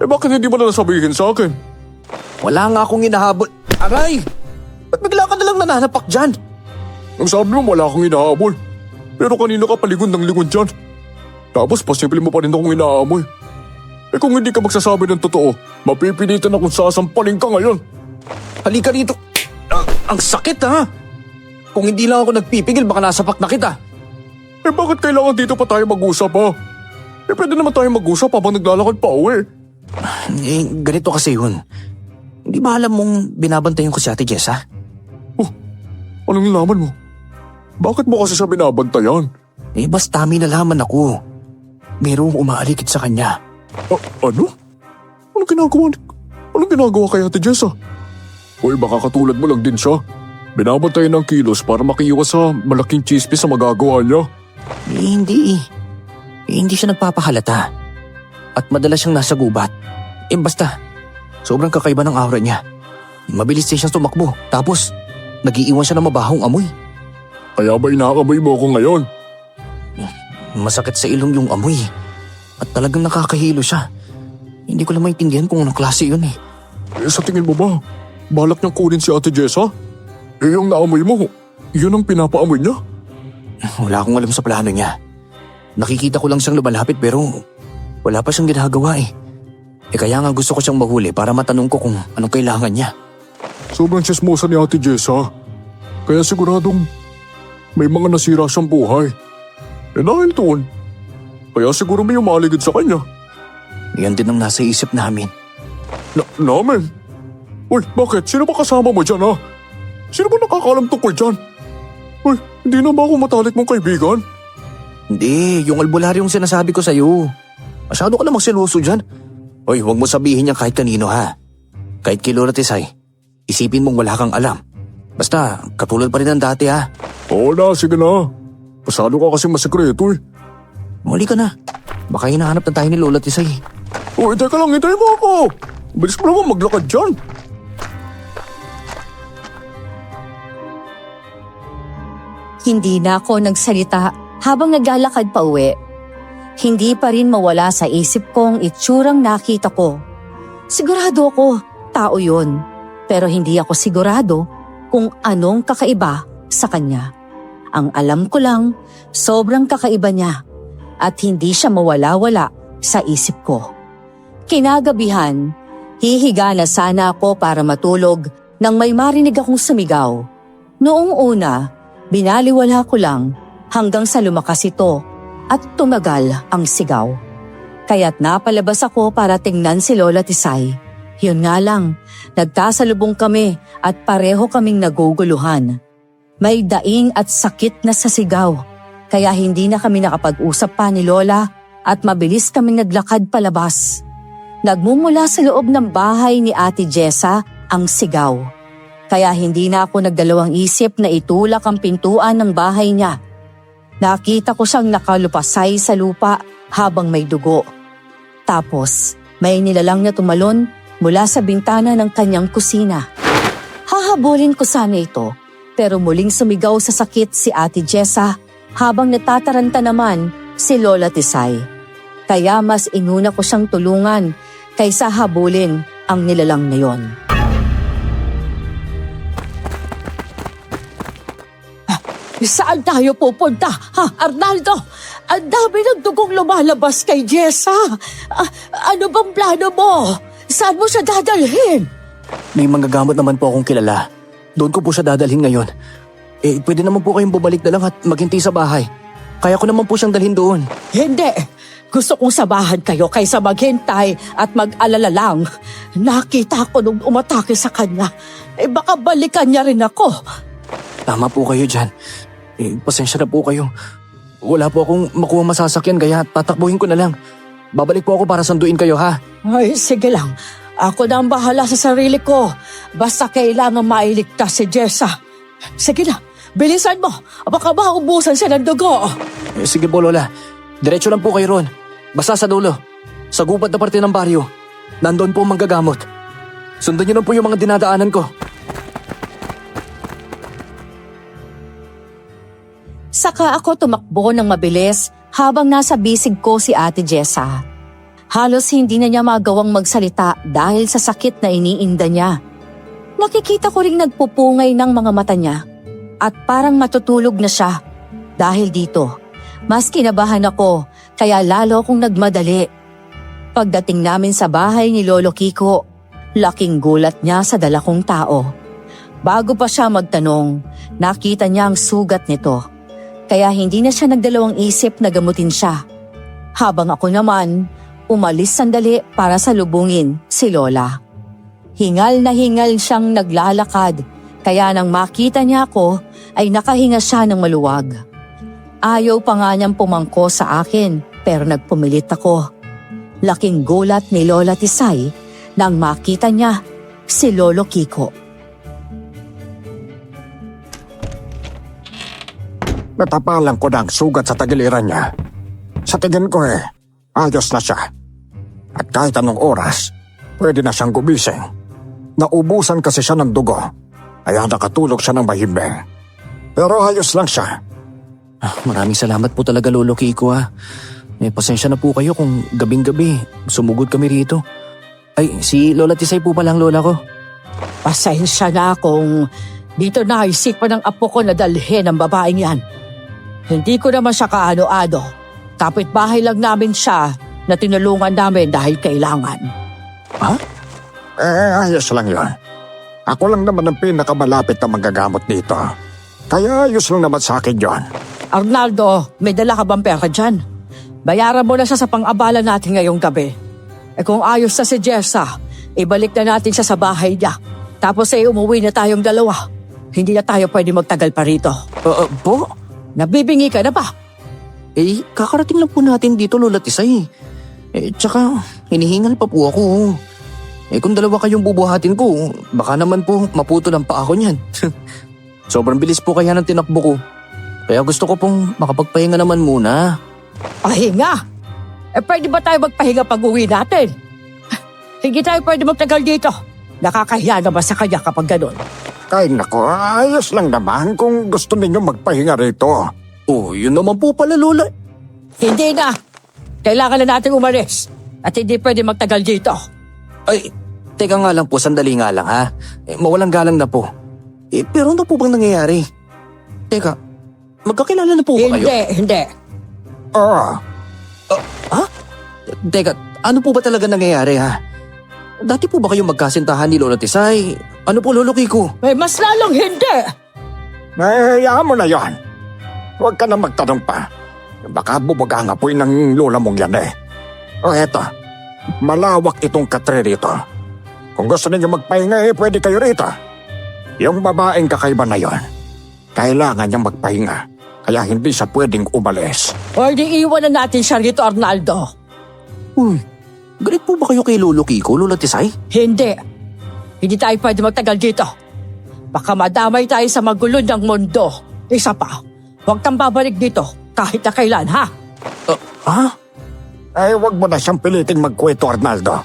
Eh, bakit hindi mo na nasabihin sa akin? Wala nga akong hinahabol. Aray! Ba't bigla ka nalang nananapak dyan? Ang sabi mo wala akong hinahabol. Pero kanina ka palingon ng lingon dyan. Tapos pasimple mo pa rin akong inaamoy. Eh kung hindi ka magsasabi ng totoo, mapipilitan akong sasampalin ka ngayon. Halika rito. Ang sakit, ha? Kung hindi lang ako nagpipigil, baka nasapak na kita. Eh bakit kailangan dito pa tayo mag-usap, ha? Eh pwede naman tayo mag-usap habang naglalakad pa uwi. Eh, ganito kasi yun. Hindi ba alam mong binabantayan ko si Ate Jessa? Anong nalaman mo? Bakit mo kasi siya binabantayan? Eh, basta may nalaman ako. Merong umaalikid sa kanya. Ano? Anong ginagawa kay Ate Jessa? Uy, baka katulad mo lang din siya. Binabantayan ng kilos para makiiwas sa malaking chismis sa magagawa niya. Eh, hindi eh. Hindi siya nagpapahalata. At madalas siyang nasa gubat. Eh, basta. Sobrang kakaiba ng aura niya. Mabilis din siyang tumakbo. Tapos, nag-iiwan siya ng mabahong amoy. Kaya ba inaamoy mo ako ngayon? Masakit sa ilong yung amoy. At talagang nakakahilo siya. Hindi ko lang maintindihan kung anong klase yun eh. Eh, sa tingin mo ba, balak niyang kunin si Ate Jessa? Eh, yung naamoy mo, yun ang pinapaamoy niya? Wala akong alam sa plano niya. Nakikita ko lang siyang lumalapit pero wala pa siyang ginagawa eh. Eh kaya nga gusto ko siyang mahuli para matanong ko kung anong kailangan niya. Sobrang chismosa ni Ate Jessa. Kaya siguradong may mga nasira siyang buhay. Eh dahil doon, kaya siguro may umaligid sa kanya. Yan din ang nasa isip namin. Namin? Uy, bakit? Sino ba kasama mo dyan, ha? Sino ba nakakaalam tungkol dyan? Uy, hindi na ba ako matalik mong kaibigan? Hindi, yung albularyong sinasabi ko sa'yo. Masyado ka namang seloso dyan. Uy, huwag mo sabihin yan kahit kanino ha. Kahit kay Lola Tisay, isipin mong wala kang alam. Basta, katulad pa rin ng dati ha. Oo na, sige na. Pasado ka kasi masikreto eh. Muli ka na. Baka hinahanap na tayo ni Lola Tisay. Uy, teka lang, hintayin mo ako. Bilis mo naman maglakad dyan. Hindi na ako nagsalita habang naglalakad pa uwi. Hindi pa rin mawala sa isip ko ang itsurang nakita ko. Sigurado ako, tao yun. Pero hindi ako sigurado kung anong kakaiba sa kanya. Ang alam ko lang, sobrang kakaiba niya at hindi siya mawala-wala sa isip ko. Kinagabihan, hihiga na sana ako para matulog nang may marinig akong sumigaw. Noong una, binaliwala ko lang hanggang sa lumakas ito at tumagal ang sigaw. Kaya't napalabas ako para tingnan si Lola Tisay. Yun nga lang, nagkasalubong kami at pareho kaming naguguluhan. May daing at sakit na sa sigaw, kaya hindi na kami nakapag-usap pa ni Lola at mabilis kaming naglakad palabas. Nagmumula sa loob ng bahay ni Ate Jessa ang sigaw. Kaya hindi na ako nagdalawang isip na itulak ang pintuan ng bahay niya. Nakita ko siyang nakalupasay sa lupa habang may dugo. Tapos, may nilalang na tumalon mula sa bintana ng kanyang kusina. Hahabulin ko sana ito, pero muling sumigaw sa sakit si Ate Jessa habang natataranta naman si Lola Tisay. Kaya mas inuna ko siyang tulungan kaysa habulin ang nilalang na yon. Saan tayo pupunta? Ha, Arnaldo? Ang dami ng dugong lumalabas kay Jessa. Ano bang plano mo? Saan mo siya dadalhin? May mga gamot naman po akong kilala. Doon ko po siya dadalhin ngayon. Pwede naman po kayong bumalik na lang at maghintay sa bahay. Kaya ko naman po siyang dalhin doon. Hindi. Gusto kong samahan kayo kaysa maghintay at mag-alala lang. Nakita ko nung umatake sa kanya. Baka balikan niya rin ako. Tama po kayo dyan. Pasensya na po kayo. Wala po akong makuha masasakyan kaya tatakbuhin ko na lang. Babalik po ako para sanduin kayo ha. Ay, sige lang. Ako na ang bahala sa sarili ko. Basta kailangan mailigtas si Jessa. Sige na, bilisan mo. Baka maubusan siya ng dugo. Sige po Lola. Diretso lang po kayo ron. Basta sa dulo. Sa gubat na parte ng baryo. Nandun po ang manggagamot. Sundan niyo lang po yung mga dinadaanan ko. Saka ako tumakbo ng mabilis habang nasa bisig ko si Ate Jessa. Halos hindi na niya magawang magsalita dahil sa sakit na iniinda niya. Nakikita ko ring nagpupungay ng mga mata niya at parang matutulog na siya. Dahil dito, mas kinabahan ako kaya lalo akong nagmadali. Pagdating namin sa bahay ni Lolo Kiko, laking gulat niya sa dala kong tao. Bago pa siya magtanong, nakita niya ang sugat nito. Kaya hindi na siya nagdalawang isip na gamutin siya. Habang ako naman, umalis sandali para salubungin si Lola. Hingal na hingal siyang naglalakad, kaya nang makita niya ako ay nakahinga siya ng maluwag. Ayaw pa nga niyang pumangko sa akin pero nagpumilit ako. Laking gulat ni Lola Tisay nang makita niya si Lolo Kiko. Natapalan ko na ang sugat sa tagiliran niya. Sa tingin ko ayos na siya. At kahit anong oras, pwede na siyang gumising. Naubusan kasi siya ng dugo, kaya nakatulog siya ng mahimbing. Pero ayos lang siya. Maraming salamat po talaga Lolo Kiko ha. Pasensya na po kayo kung gabing-gabi sumugod kami rito. Ay, si Lola Tisay po palang lola ko. Pasensya na kung dito naisipan ng apo ko na dalhin ang babaeng yan. Hindi ko naman siya kaano-ano. Kapitbahay lang namin siya na tinulungan namin dahil kailangan. Ha? Ayos lang yun. Ako lang naman ang pinakamalapit na manggagamot dito. Kaya ayos lang naman sa akin yun. Arnaldo, may dala ka bang pera dyan? Bayaran mo na siya sa pang-abala natin ngayong gabi. Kung ayos na si Jessa, ibalik na natin siya sa bahay niya. Tapos umuwi na tayong dalawa. Hindi na tayo pwede magtagal pa rito. Po? Nabibingi ka na ba? Kakarating lang po natin dito Lola Tisay. Tsaka hinihingal pa po ako. Kung dalawa kayong bubuhatin ko, baka naman po maputol ang paa ko niyan. Sobrang bilis po kaya ng tinakbo ko. Kaya gusto ko pong makapagpahinga naman muna. Pahinga? Pwede ba tayo magpahinga pag uwi natin? Hindi tayo pwede magtagal dito. Nakakahiya na ba sa kanya kapag ganun? Ay nako, ayos lang naman kung gusto ninyo magpahinga rito. Yun naman po pala Lola. Hindi na. Kailangan na natin umalis. At hindi pwede magtagal dito. Ay, teka nga lang po, sandali nga lang ha. Mawalang galang na po. Pero ano po bang nangyayari? Teka, magkakilala na po ba kayo? Hindi. Teka, ano po ba talaga nangyayari ha? Dati po ba kayong magkasintahan ni Lola Tisay? Ano po Lolo Kiko? May mas lalong hindi. Hayaan mo na yon. Huwag ka na magtanong pa. Baka bumaga nga po ng lola mong yan eto, malawak itong katre rito. Kung gusto ninyo magpahinga pwede kayo rito. Yung babaeng kakaiba na yon, kailangan niyang magpahinga. Kaya hindi siya pwedeng umalis. Pwede iwan na natin siya rito, Arnaldo. Galit po ba kayo kay Lolo Kiko, Lola Tisay? Hindi. Hindi tayo pwede magtagal dito. Baka madamay tayo sa magulo ng mundo. Isa pa, huwag kang babalik dito kahit na kailan, ha? Ha? Ay, wag mo na siyang piliting magkwento, Arnaldo.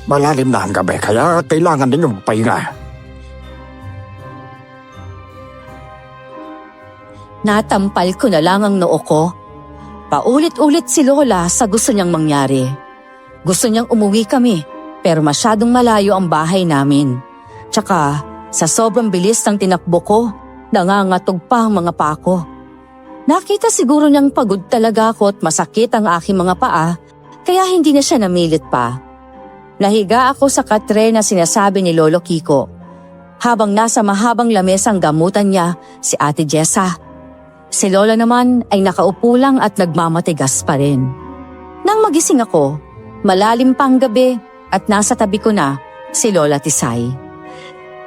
Malalim na ang gabi, kaya kailangan ninyong magpahinga. Natampal ko na lang ang noo ko. Paulit-ulit si Lola sa gusto niyang mangyari. Gusto niyang umuwi kami, pero masyadong malayo ang bahay namin. Tsaka, sa sobrang bilis ng tinakbo ko, nangangatog pa ang mga paa ko. Nakita siguro niyang pagod talaga ako at masakit ang aking mga paa, kaya hindi na siya namilit pa. Nahiga ako sa katre na sinasabi ni Lolo Kiko. Habang nasa mahabang lamesang gamutan niya, si Ate Jessa. Si Lola naman ay nakaupo lang at nagmamatigas pa rin. Nang magising ako, malalim pang gabi at nasa tabi ko na si Lola Tisay.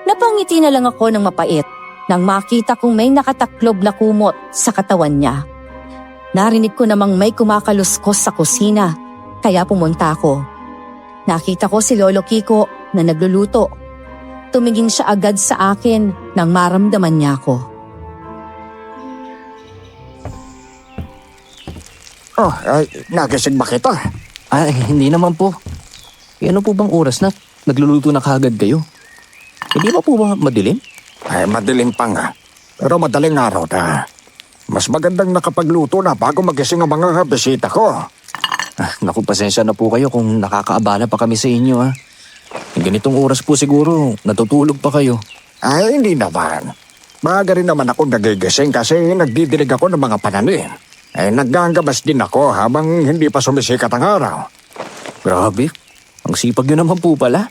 Napangiti na lang ako ng mapait nang makita kong may nakataklob na kumot sa katawan niya. Narinig ko namang may kumakaluskos sa kusina, kaya pumunta ako. Nakita ko si Lolo Kiko na nagluluto. Tumingin siya agad sa akin nang maramdaman niya ako. Oh, ay, nagising ba kita? Ay, hindi naman po. Ano po bang oras na nagluluto na kagad kayo? Hindi pa po ba madilim? Ay, madilim pa nga. Pero madaling araw na. Mas magandang nakapagluto na bago magising ang mga bisita ko. Naku, pasensya na po kayo kung nakakaabala pa kami sa inyo, ha. Ganitong oras po siguro, natutulog pa kayo. Ay, hindi naman. Maaga rin naman ako nagigising kasi nagdidilig ako ng mga pananim. Ay, naggangabas din ako habang hindi pa sumisikat ang araw. Grabe, ang sipag nyo naman po pala.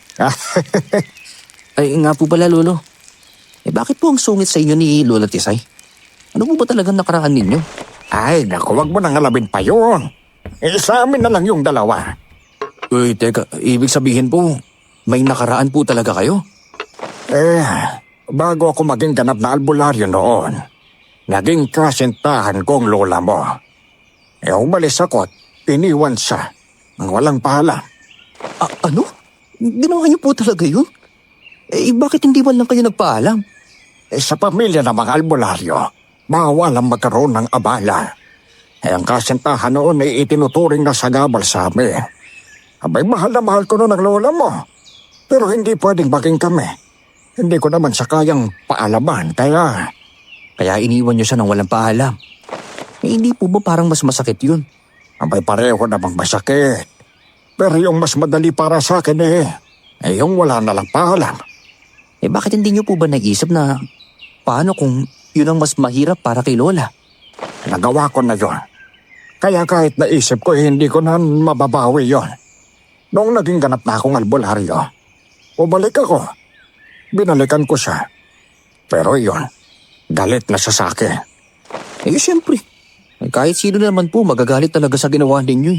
Ay, nga po pala, Lolo. Bakit po ang sungit sa inyo ni Lola Tisay? Ano po ba talagang nakaraan ninyo? Ay, naku, wag mo nang alabin pa yun. Sa amin na lang yung dalawa. Uy, teka, ibig sabihin po, may nakaraan po talaga kayo? Bago ako maging ganap na albularyo noon, naging kasintahan ko ang lola mo. Umalis ako at iniwan siya ng walang paalam. Ano? Ginawa niyo po talaga yun? Bakit hindi man lang kayo nagpaalam? Sa pamilya ng mga albularyo, mawalang magkaroon ng abala. Ang kasintahan noon ay itinuturing na sagabal sa amin. Abay, mahal na mahal ko noon ang lola mo. Pero hindi pwedeng maging kami. Hindi ko naman siya kayang paalaman, kaya... Kaya iniwan niyo siya ng walang paalam. Hindi po ba parang mas masakit yun? Abay, pareho namang masakit. Pero yung mas madali para sa akin yung wala na lang paalam. Bakit hindi niyo po ba naisip na paano kung yun ang mas mahirap para kay Lola? Nagawa ko na yun. Kaya kahit naisip ko, hindi ko na mababawi yon. Noong naging ganap na akong albularyo, umalik ako. Binalikan ko siya. Pero yun, galit na siya sa akin. Siyempre. Kahit sino naman po magagalit talaga sa ginawa ninyo.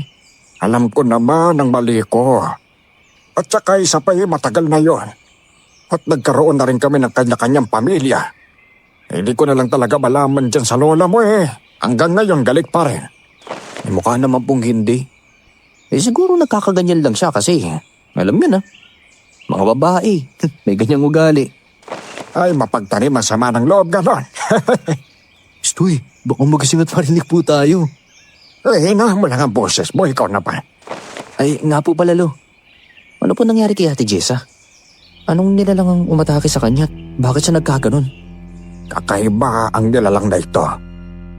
Alam ko naman ang mali ko. At saka isa pa matagal na yon. At nagkaroon na rin kami ng kanya-kanyang pamilya. Hindi ko na lang talaga malaman dyan sa lola mo Hanggang ngayon galit pa rin. Mukha naman pong hindi. Siguro nagkakaganyan lang siya kasi, alam niyo na, mga babae, may ganyang ugali. Ay, mapagtanim ang sama ng loob, ganon. Stoy, baka magising at marinig po tayo. Hinahan mo lang ang boses mo, ikaw na pa. Ay, nga po pala, Lo. Ano po nangyari kay Ate Jessa? Anong nilalang ang umatake sa kanya? Bakit siya nagkaganon? Kakaiba ang nilalang na ito.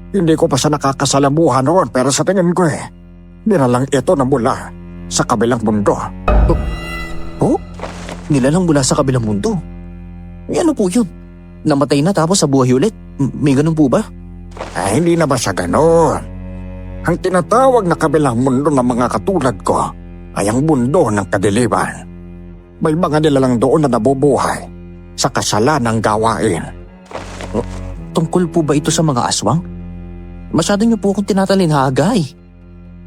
Hindi ko pa siya nakakasalamuhan noon, pero sa tingin ko nilalang ito na mula sa kabilang mundo. Oh? Nilalang mula sa kabilang mundo? Ano po yun? Namatay na tapos sa buhay ulit? May ganun po ba? Ay, hindi na ba siya ganon? Ang tinatawag na kabilang mundo ng mga katulad ko ay ang mundo ng kadiliman. May mga nilalang doon na nabubuhay sa kasalanang gawain. Tungkol po ba ito sa mga aswang? Masyado niyo po akong tinatalinhaga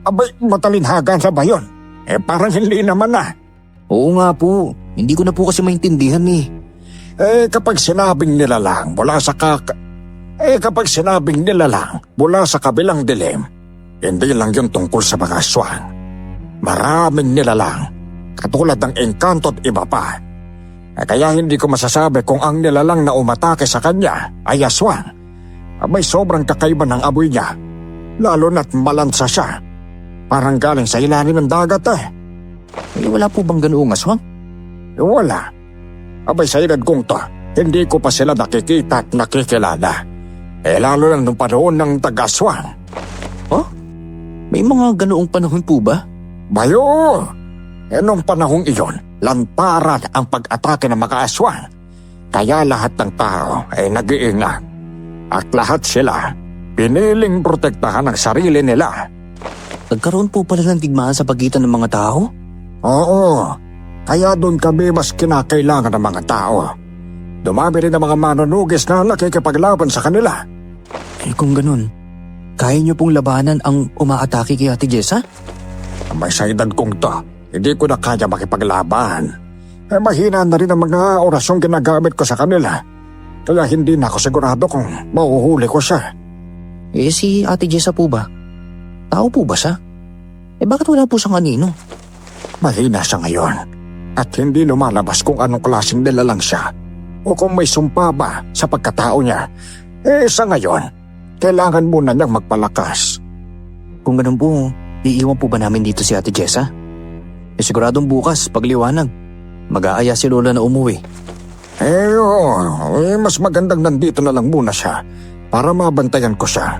Abay, matalinhagan sa ba yun? Parang hindi naman na. Oo nga po. Hindi ko na po kasi maintindihan Kapag sinabing nilalang mula sa kapag sinabing nilalang mula sa kabilang dilim, hindi lang yun tungkol sa mga aswang. Maraming nilalang, katulad ng engkanto at iba pa. Kaya hindi ko masasabi kung ang nilalang na umatake sa kanya ay aswang. May sobrang kakaiba ng amoy niya. Lalo na't malansa siya. Parang galing sa ilalim ng dagat eh. Wala po bang ganoong aswang? Wala. Abay sa edad kong to, hindi ko pa sila nakikita at nakikilala. Lalo lang nung panahon ng tagaswang. Oh? May mga ganoong panahon po ba? Bayo! Nung panahong iyon, lantaran ang pag-atake ng mga aswang. Kaya lahat ng tao ay nag-iingat. At lahat sila piniling protektahan ang sarili nila. Nagkaroon po pala ng digmaan sa pagitan ng mga tao? Oo, kaya doon kami mas kinakailangan ng mga tao. Dumami rin ang mga manunugis na nakikipaglaban sa kanila. Kung ganun, kaya niyo pong labanan ang umaatake kay Ate Jessa? May sa edad kong to, hindi ko na kaya makipaglaban. Mahina na rin ang mga orasyong ginagamit ko sa kanila. Kaya hindi na ako sigurado kung mauhuli ko siya. Si Ate Jessa po ba? Tao po ba siya? Bakit wala po siyang kanino? Mahina siya ngayon. At hindi lumalabas kung anong klaseng nilalang siya. O kung may sumpa ba sa pagkatao niya. Sa ngayon, kailangan muna niyang magpalakas. Kung ganun po, iiwan po ba namin dito si Ate Jessa? Siguradong bukas, pagliwanag, mag-aaya si Lola na umuwi. Oo, mas magandang nandito na lang muna siya para mabantayan ko siya.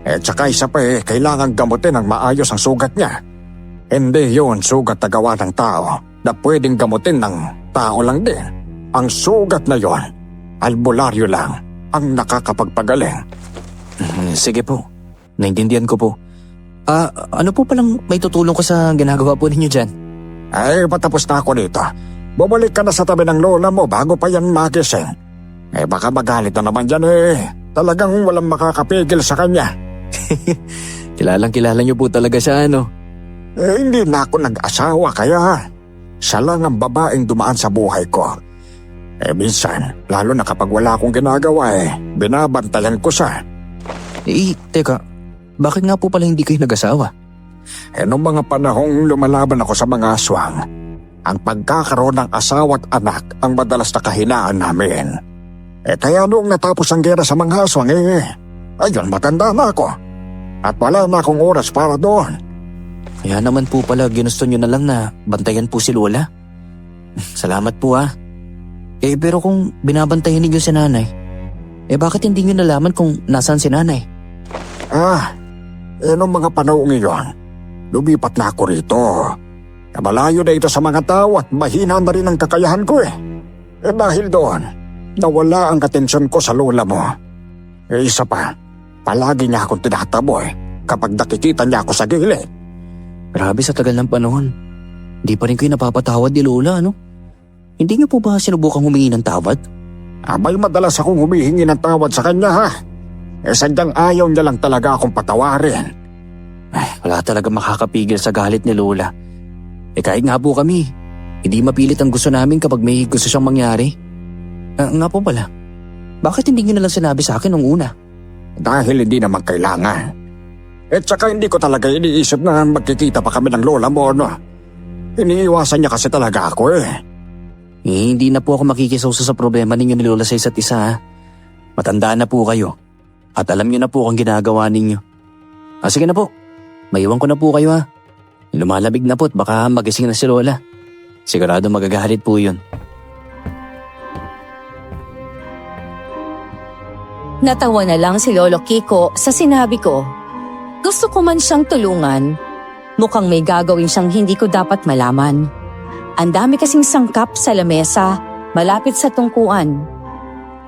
Tsaka isa pa kailangan gamutin ng maayos ang sugat niya. Hindi yun sugat na gawa ng tao na pwedeng gamutin ng tao lang din. Ang sugat na yon, albularyo lang ang nakakapagpagaling. Sige po, naintindihan ko po. Ano po palang may tutulong ko sa ginagawa po ninyo dyan? Patapos na ako dito. Bumalik ka na sa tabi ng lola mo bago pa yan magising. Baka magalit na naman yan Talagang walang makakapigil sa kanya. Kilala niyo po talaga siya, ano? Hindi na ako nag-asawa kaya siya lang ang babaeng dumaan sa buhay ko. Minsan, lalo na kapag wala akong ginagawa binabantayan ko siya. Teka, bakit nga po pala hindi kayo nag-asawa? Noong mga panahong lumalaban ako sa mga aswang, ang pagkakaroon ng asawa at anak ang madalas na kahinaan namin. Kaya noong natapos ang gera sa mga aswang ayun, matanda na ako. At wala na akong oras para doon. Kaya naman po pala ginusto nyo na lang na bantayan po si Lola. Salamat po pero kung binabantayan ninyo si nanay, bakit hindi nyo nalaman kung nasaan si nanay? Noong mga panahong iyon, lumipat na ako rito. Malayo na ito sa mga tao at mahina na rin ang kakayahan ko dahil doon, nawala ang atensyon ko sa lola mo. Isa pa, palagi niya akong tinataboy kapag nakikita niya ako sa gilid. Grabe sa tagal ng panahon. Hindi pa rin kayo napapatawad ni Lola, ano? Hindi niyo po ba sinubukang humingi ng tawad? May madalas akong humihingi ng tawad sa kanya sadyang ayaw niya lang talaga akong patawarin. Wala talaga makakapigil sa galit ni Lola. Kahit nga po kami, hindi mapilit ang gusto namin kapag may gusto siyang mangyari. Nga po pala, bakit hindi niyo na lang sinabi sa akin nung una? Dahil hindi naman kailangan. Tsaka hindi ko talaga iniisip na magkikita pa kami ng lola mo, no? Iniiwasan niya kasi talaga ako Hindi na po ako makikisawsa sa problema ninyo ni Lola sa isa't isa. Matanda na po kayo. At alam niyo na po kung ginagawa ninyo. Sige na po, maiwan ko na po kayo Lumalamig na po at baka magising na si Lola. Sigurado magagalit po yun. Natawa na lang si Lolo Kiko sa sinabi ko. Gusto ko man siyang tulungan. Mukhang may gagawin siyang hindi ko dapat malaman. Ang dami kasing sangkap sa lamesa, malapit sa tungkuan.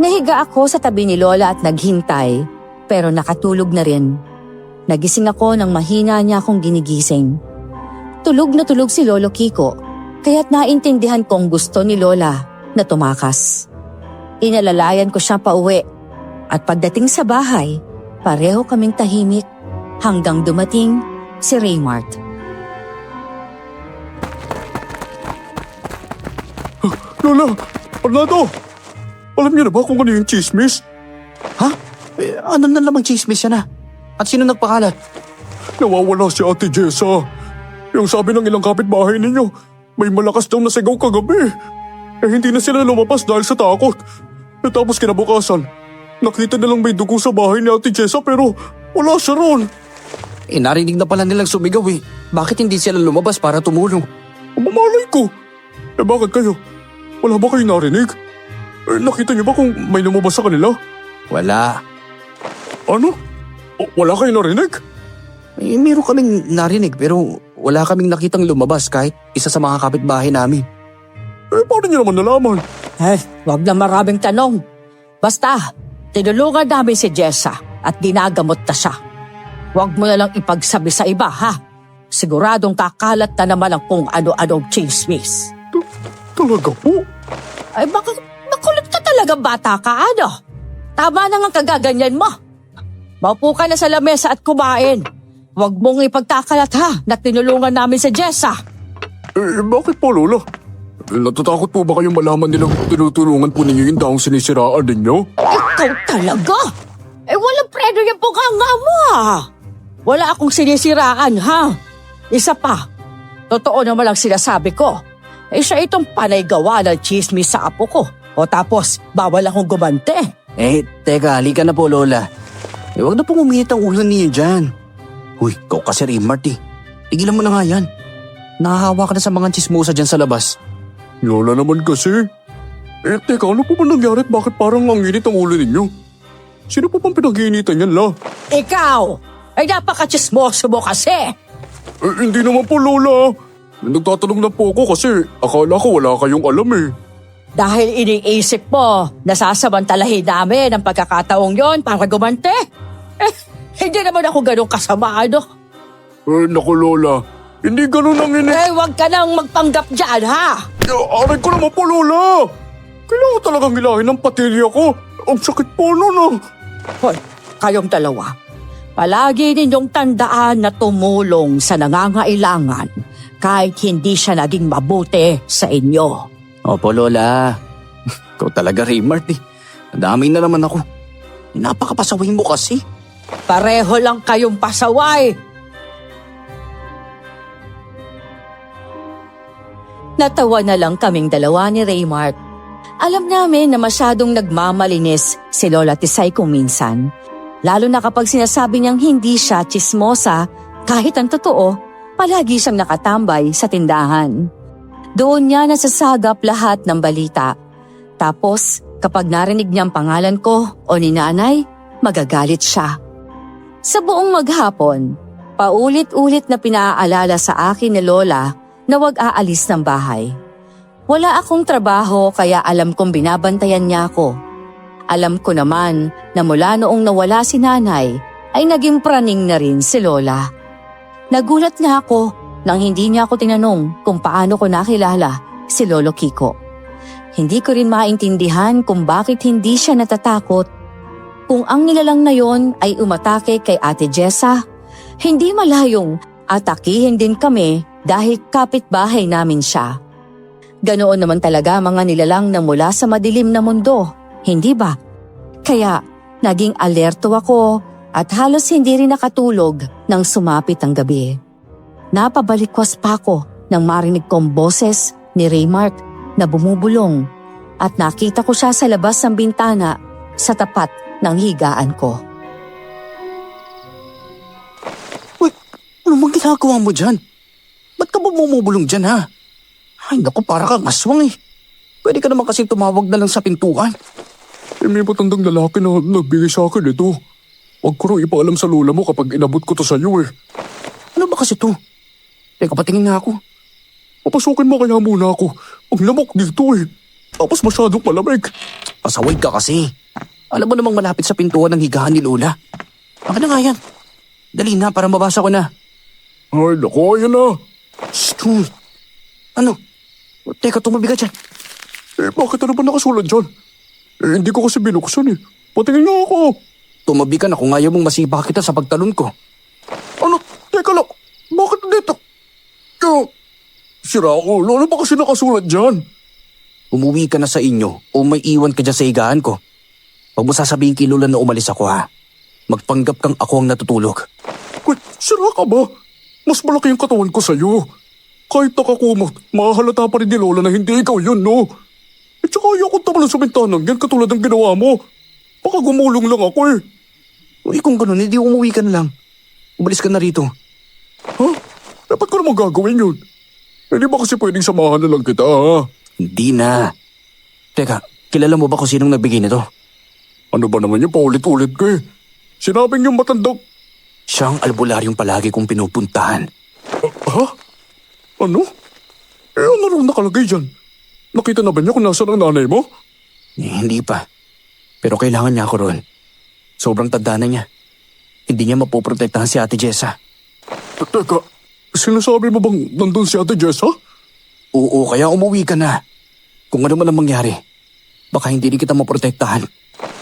Nahiga ako sa tabi ni Lola at naghintay, pero nakatulog na rin. Nagising ako nang mahina niya akong ginigising. Tulog na tulog si Lolo Kiko, kaya't naintindihan kong gusto ni Lola na tumakas. Inalalayan ko siya pauwi, at pagdating sa bahay, pareho kaming tahimik hanggang dumating si Raymart. Lola! Orlando! Alam niyo na ba kung ano yung chismis? Ano na namang chismis yan At sino nagpakalat? Nawawala si Ate Jessa. Yung sabi ng ilang kapitbahay ninyo, may malakas daw na sigaw kagabi. Hindi na sila lumabas dahil sa takot. Tapos kinabukasan, nakita nilang may dugo sa bahay ni Ate Jessa pero wala siya ron. Narinig na pala nilang sumigaw eh. Bakit hindi sila lumabas para tumulong? Mamalay ko. Bakit kayo? Wala ba kayong narinig? Nakita niyo ba kung may lumabas sa kanila? Wala. Ano? Wala kayong narinig? Meron kaming narinig pero wala kaming nakitang lumabas kahit isa sa mga kapitbahay namin. Paano niyo naman nalaman? Wag na maraming tanong. Basta, tinulungan namin si Jessa at ginagamot na siya. Wag mo na lang ipagsabi sa iba, ha? Siguradong kakalat na naman ang kung ano-anong chismis. Talaga po? Ay, makulit ka talaga bata ka, ano? Tama na nga kagaganyan mo. Maupo ka na sa lamesa at kumain. Huwag mong ipagkakalat ha na tinulungan namin si Jessa. Bakit po, Lola? Natatakot po ba kayong malaman nilang tinutulungan po ninyo yung taong sinisiraan ninyo? Ikaw talaga? Walang preno yung bunganga mo ha. Wala akong sinisiraan ha. Isa pa, totoo naman ang sinasabi ko. Siya itong panay gawa ng chismis sa apo ko. O tapos, bawal akong gumante. Teka, halika na po Lola. Huwag na pong uminit ang ulo niyo dyan. Uy, ikaw kasi Raymart eh. Tigilan mo na nga yan. Nahahawa ka na sa mga chismosa dyan sa labas. Lola naman kasi. Teka, ano po ba nangyari at bakit parang ang init ang ulo ninyo? Sino po bang pinag-iinitan yan, La? Ikaw! Ay napaka-chismoso mo kasi! Hindi naman po, Lola. Nagtatanong na po ako kasi akala ko wala kayong alam eh. Dahil iniisip mo, nasasamantalahin namin ang pagkakataong yon para gumante. Hindi naman ako ganun kasama, ano? Naku, Lola. Hindi ganun ang Huwag ka nang magpanggap dyan, ha? Aray ko naman po, Lola. Kailangan talagang hilahin ang patilya ko. Ang sakit po nun ah. Hoy, kayong dalawa. Palagi ninyong tandaan na tumulong sa nangangailangan kahit hindi siya naging mabuti sa inyo. Opo Lola. Ikaw talaga Raymart eh. Nadamay na naman ako. Napakapasaway mo kasi. Pareho lang kayong pasaway. Natawa na lang kaming dalawa ni Raymart. Alam namin na masyadong nagmamalinis si Lola Tisay kung minsan. Lalo na kapag sinasabi niyang hindi siya chismosa, kahit ang totoo, palagi siyang nakatambay sa tindahan. Doon niya nasasagap lahat ng balita. Tapos, kapag narinig niya ang pangalan ko o ni nanay, magagalit siya. Sa buong maghapon, paulit-ulit na pinaalala sa akin ni Lola na wag aalis ng bahay. Wala akong trabaho kaya alam kong binabantayan niya ako. Alam ko naman na mula noong nawala si nanay ay naging praning na rin si Lola. Nagulat nga ako nang hindi niya ako tinanong kung paano ko nakilala si Lolo Kiko. Hindi ko rin maintindihan kung bakit hindi siya natatakot. Kung ang nilalang na yon ay umatake kay Ate Jessa, hindi malayong atakihin din kami dahil kapitbahay namin siya. Ganoon naman talaga mga nilalang na mula sa madilim na mundo, hindi ba? Kaya naging alerto ako at halos hindi rin nakatulog nang sumapit ang gabi. Napabalikwas pa ako nang marinig kong boses ni Raymart na bumubulong at nakita ko siya sa labas ng bintana sa tapat ng higaan ko. Uy, ano bang ginagawa mo dyan? Ba't ka bumubulong dyan ha? Ay naku, para kang aswang eh. Pwede ka naman kasi tumawag na lang sa pintuan. May matandang lalaki na nagbigay sa akin ito. Huwag ko rin ipaalam sa lola mo kapag inabot ko to sa iyo eh. Ano ba kasi to? Teka, patingin nga ako. Papasukin mo kaya muna ako. Ang lamok dito eh. Tapos masyadong malamig. Pasaway ka kasi. Alam mo namang malapit sa pintuan ng higaan ni Lola. Baka na nga yan. Dali na para mabasa ko na. Ay, naku, ayan na. Shh, ano? Teka, tumabi ka dyan. Bakit ano ba nakasulat dyan? Hindi ko kasi binuksan eh. Patingin nga ako. Tumabi ka na kung ayaw mong masipa kita sa pagtalon ko. Ano? Teka lang. Bakit dito? Sira ulo. Ano ba kasi nakasulat dyan? Umuwi ka na sa inyo o may iwan ka dyan sa higaan ko. Huwag mo sasabihin kay Lola na umalis ako ha. Magpanggap kang ako ang natutulog. Wait, sira ka ba? Mas malaki ang katawan ko sa'yo. Kahit nakakumot, mahalata pa rin ni Lola na hindi ikaw yun, no? At saka ayokong tamalan sa bintanang yan katulad ng ginawa mo. Baka gumulong lang ako eh. Uy, kung ganun, hindi umuwi ka na lang. Umalis ka na rito. Ha? Dapat ko naman gagawin yun. Hindi ba kasi pwedeng samahan na lang kita, ha? Hindi na. Teka, kilala mo ba kung sinong nagbigay nito? Ano ba naman yung paulit-ulit ko eh? Sinabing yung matandang... Siya ang albularyong palagi kong pinupuntahan. Ha? Ano? Ano raw nakalagay dyan? Nakita na ba niya kung nasaan ang nanay mo? Hindi pa. Pero kailangan niya ako ron. Sobrang tanda na niya. Hindi niya mapoprotektahan si Ate Jessa. Teka, sinasabi mo bang nandun si Ate Jessa? Oo, kaya umuwi ka na. Kung ano man ang mangyari, baka hindi rin kita maprotektahan.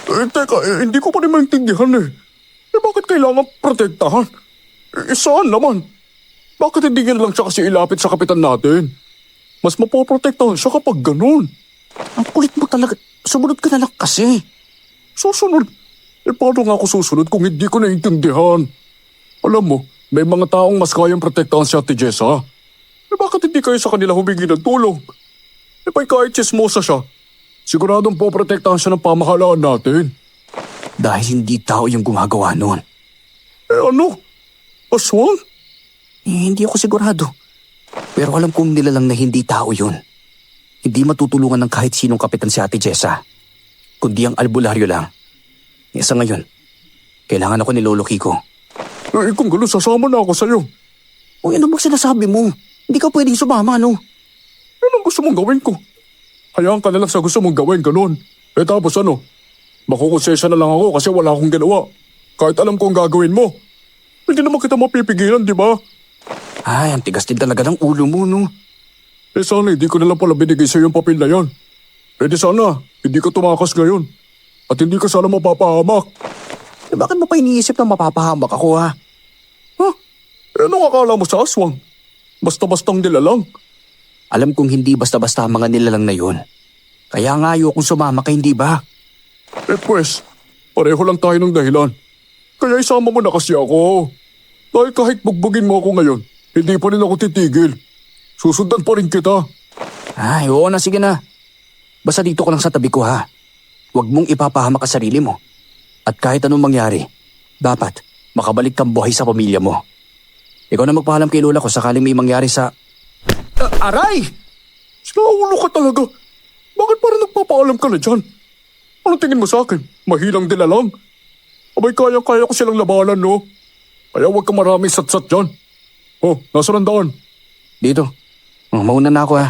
Teka, hindi ko pa rin maintindihan eh. Bakit kailangan protektahan? Saan naman? Bakit hindi nga lang siya kasi ilapit sa kapitan natin? Mas mapoprotektahan siya kapag ganun. Ang kulit mo talaga. Sumunod ka na lang kasi. Susunod? Paano nga ako susunod kung hindi ko naiintindihan? Alam mo, may mga taong mas kayang protektahan si Ate Jessa. Bakit hindi kayo sa kanila humingi ng tulong? Kahit chismosa siya, siguradong poprotektahan siya ng pamahalaan natin. Dahil hindi tao yung gumagawa noon. Ano? Aswang? Hindi ako sigurado. Pero alam kong nilalang na hindi tao yun. Hindi matutulungan ng kahit sinong kapitan si Ate Jessa. Kundi ang albularyo lang. Sa ngayon, kailangan ako ni Lolo Kiko. Kung gano'n, sasama na ako sa'yo. Uy, ano bang sinasabi mo? Hindi ka pwedeng sumama, no? Anong gusto mong gawin ko? Hayaan ka na lang sa gusto mong gawin, gano'n. Tapos ano? Makukonsensya na lang ako kasi wala akong ginawa. Kahit alam ko ang gagawin mo. Hindi naman kita mapipigilan, di ba? Ay, ang tigas din talaga ng ulo mo, no? Sana hindi ko na lang pala binigay sa'yo yung papel na yan. Di sana, hindi ka tumakas ngayon. At hindi ka sana mapapahamak. Bakit mo pa iniisip na mapapahamak ako, ha? Anong akala mo sa aswang? Basta-bastang nilalang. Alam kong hindi basta-basta ang mga nilalang na yun. Kaya nga ayokong sumama ka, hindi ba? Pues, pareho lang tayo ng dahilan. Kaya isama mo na kasi ako. Dahil kahit bugbugin mo ako ngayon, hindi pa rin ako titigil. Susundan pa rin kita. Ay, oo na, sige na. Basta dito ka lang sa tabi ko, ha? Huwag mong ipapahamak ka sarili mo. At kahit anong mangyari, dapat makabalik kang buhay sa pamilya mo. Ikaw na magpaalam kay Lola ko sakaling may mangyari sa... Aray! Sinaulo ka talaga. Bakit parang nagpapaalam ka na dyan? Anong tingin mo sa akin? Mahilang dila lang? Abay, kaya-kaya ko silang labanan, no? Kaya huwag ka maraming satsat dyan. Oh, nasa randaan. Dito. Mauna na ako, ha?